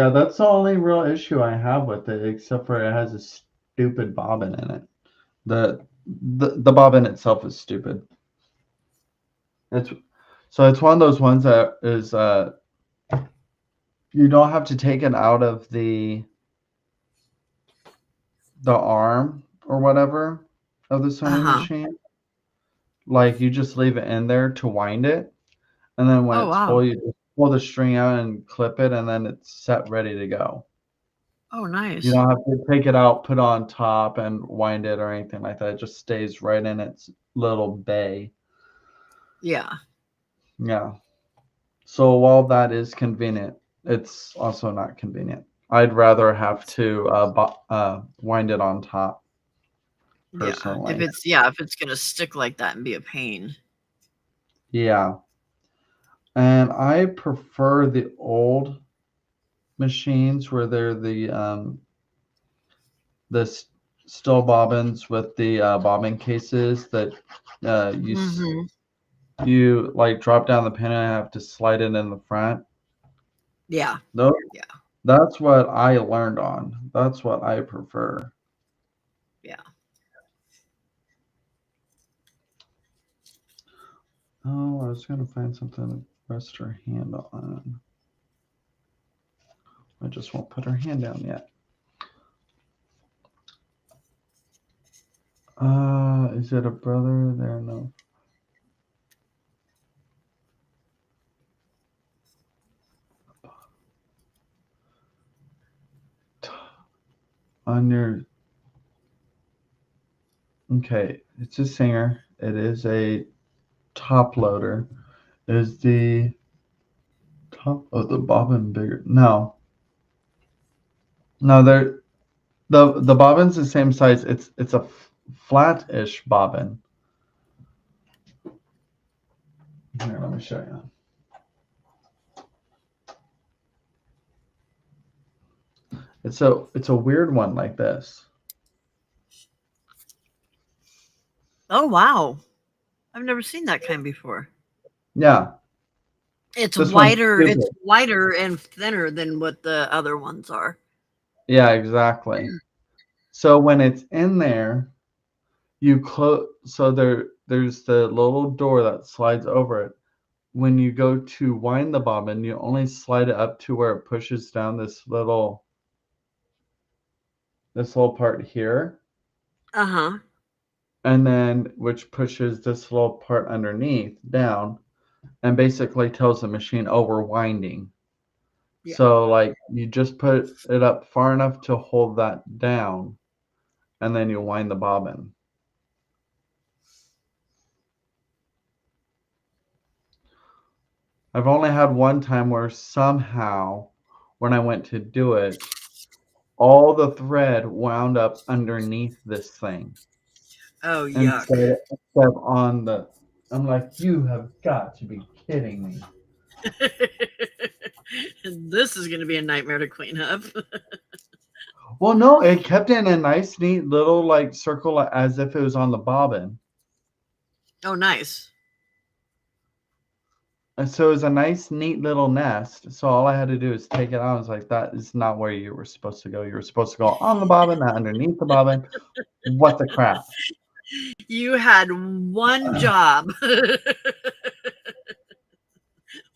that's the only real issue I have with it, except for it has a stupid bobbin in it. The bobbin itself is stupid. It's it's one of those ones that is you don't have to take it out of the arm or whatever of the sewing Uh-huh. machine. Like you just leave it in there to wind it, and then when Oh, it's wow. full, you just pull the string out and clip it, and then it's set ready to go. Oh, You nice. don't have to take it out, put it on top, and wind it or anything like that. It just stays right in its little bay. Yeah. Yeah. So while that is convenient, it's also not convenient. I'd rather have to wind it on top Yeah. If personally. it's gonna stick like that and be a pain. Yeah. And I prefer the old machines where they're the still bobbins with the bobbin cases that Mm-hmm. you like drop down the pin and have to slide it in the front. Yeah. Those, Yeah. that's what I learned on. That's what I prefer. Yeah. Oh, I was gonna find something to rest her hand on. I just won't put her hand down yet. Is it a brother there? No. On your Okay, it's a singer. It is a top loader. Is the top of the bobbin bigger? No, no. The bobbin's the same size. It's a flat-ish bobbin. Here, let me show you. It's a weird one like this. Oh, wow. I've never seen that kind before. Yeah, It's this one's wider. It's stupid. wider and thinner than what the other ones are. Yeah, exactly. So when it's in there, you close. So there's the little door that slides over it. When you go to wind the bobbin, you only slide it up to where it pushes down this little part here, Uh-huh. and then which pushes this little part underneath down, and basically tells the machine, oh, we're winding. Yeah. So like you just put it up far enough to hold that down, and then you wind the bobbin. I've only had one time where somehow when I went to do it, all the thread wound up underneath this thing Oh, yuck. instead of on the. I'm like, you have got to be kidding me. This is going to be a nightmare to clean up. Well, no, it kept in a nice, neat little like circle as if it was on the bobbin. Oh, nice. And so it was a nice, neat little nest. So all I had to do is take it out. I was like, that is not where you were supposed to go. You were supposed to go on the bobbin, not underneath the bobbin. What the crap? You had one job.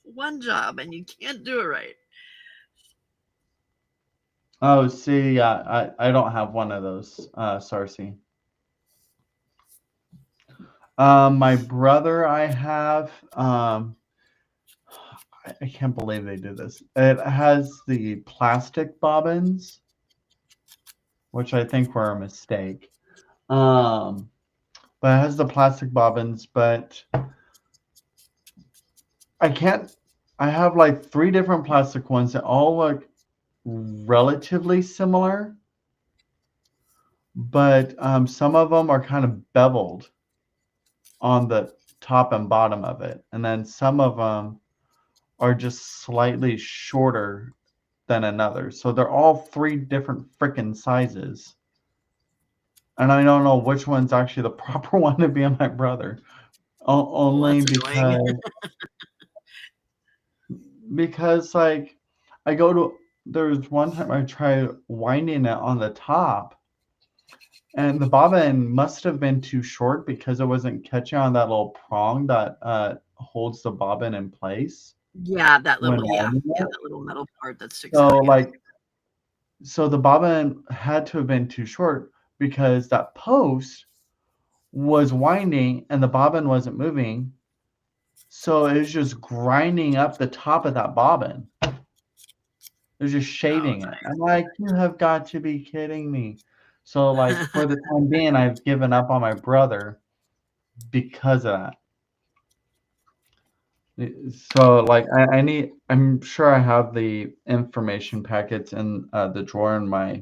One job, and you can't do it right. Oh, see, yeah, I don't have one of those, Sarcy. My brother, I have. I can't believe they did this. It has the plastic bobbins, which I think were a mistake. But it has the plastic bobbins, but I can't. I have like 3 different plastic ones that all look relatively similar, but some of them are kind of beveled on the top and bottom of it, and then some of them are just slightly shorter than another. So they're all 3 different freaking sizes. And I don't know which one's actually the proper one to be on my brother. Only that's annoying. because like I go to there was one time I tried winding it on the top, and the bobbin must have been too short because it wasn't catching on that little prong that holds the bobbin in place. Yeah, that When little winding it. that little metal part that sticks So out. Yeah. like so the bobbin had to have been too short because that post was winding and the bobbin wasn't moving. So it was just grinding up the top of that bobbin. It was just shaving it. I'm like, you have got to be kidding me. So like for the time being, I've given up on my brother because of that. So like I'm sure I have the information packets in the drawer in my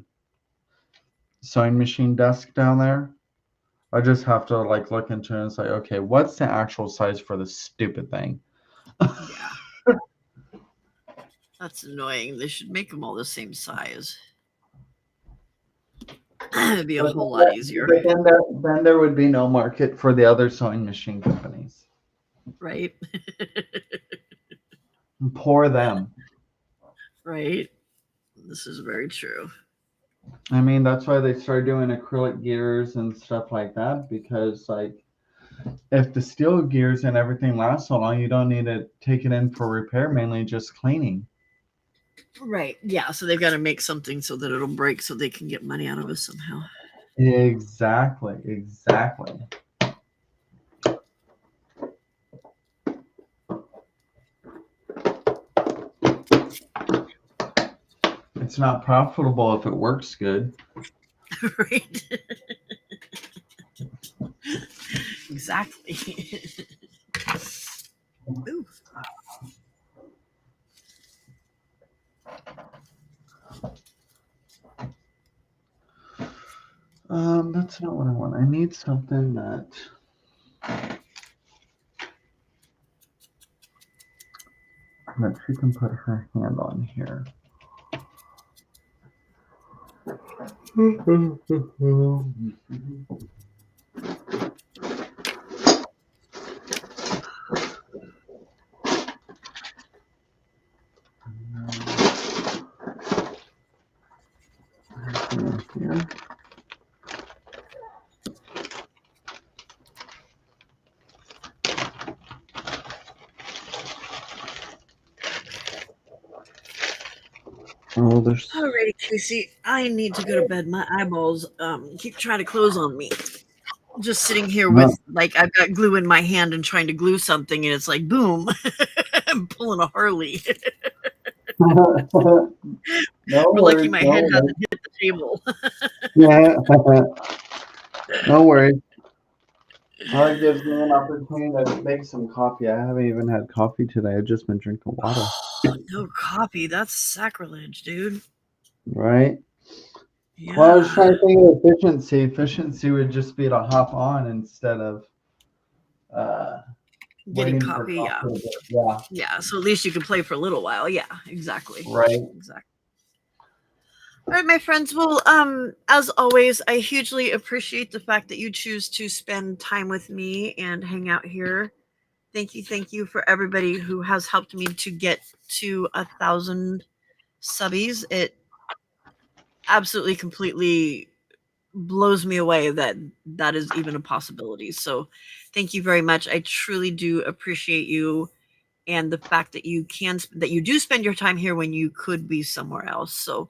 sewing machine desk down there. I just have to like look into it and say, okay, what's the actual size for this stupid thing? Yeah. That's annoying. They should make them all the same size. It'd be a whole lot easier. But then there would be no market for the other sewing machine companies. Right? Poor them. Right? This is very true. I mean, that's why they started doing acrylic gears and stuff like that, because like if the steel gears and everything lasts so long, you don't need to take it in for repair, mainly just cleaning. Right. Yeah. So they've got to make something so that it'll break so they can get money out of us somehow. Exactly. It's not profitable if it works good. Right. Exactly. Ooh. That's not what I want. I need something that she can put her hand on here. Here. Oh, there's. Alrighty, Casey. I need to go to bed. My eyeballs keep trying to close on me. Just sitting here with like I've got glue in my hand and trying to glue something, and it's like boom, I'm pulling a Harley. No We're worries, lucky my no head worries. hasn't hit the table. Yeah. No worries. That gives me an opportunity to make some coffee. I haven't even had coffee today. I've just been drinking water. No coffee. That's sacrilege, dude. Right? Yeah. Well, I was trying to think of efficiency. Efficiency would just be to hop on instead of Getting waiting for coffee. Yeah. Yeah. Yeah. So at least you can play for a little while. Yeah. Exactly. Right. Exactly. All right, my friends. Well, as always, I hugely appreciate the fact that you choose to spend time with me and hang out here Thank you for everybody who has helped me to get to 1,000 subbies. It absolutely completely blows me away that that is even a possibility. So thank you very much. I truly do appreciate you and the fact that you do spend your time here when you could be somewhere else. So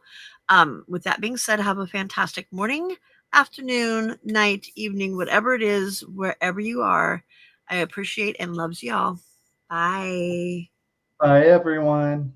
with that being said, have a fantastic morning, afternoon, night, evening, whatever it is, wherever you are. I appreciate and loves y'all. Bye. Bye, everyone.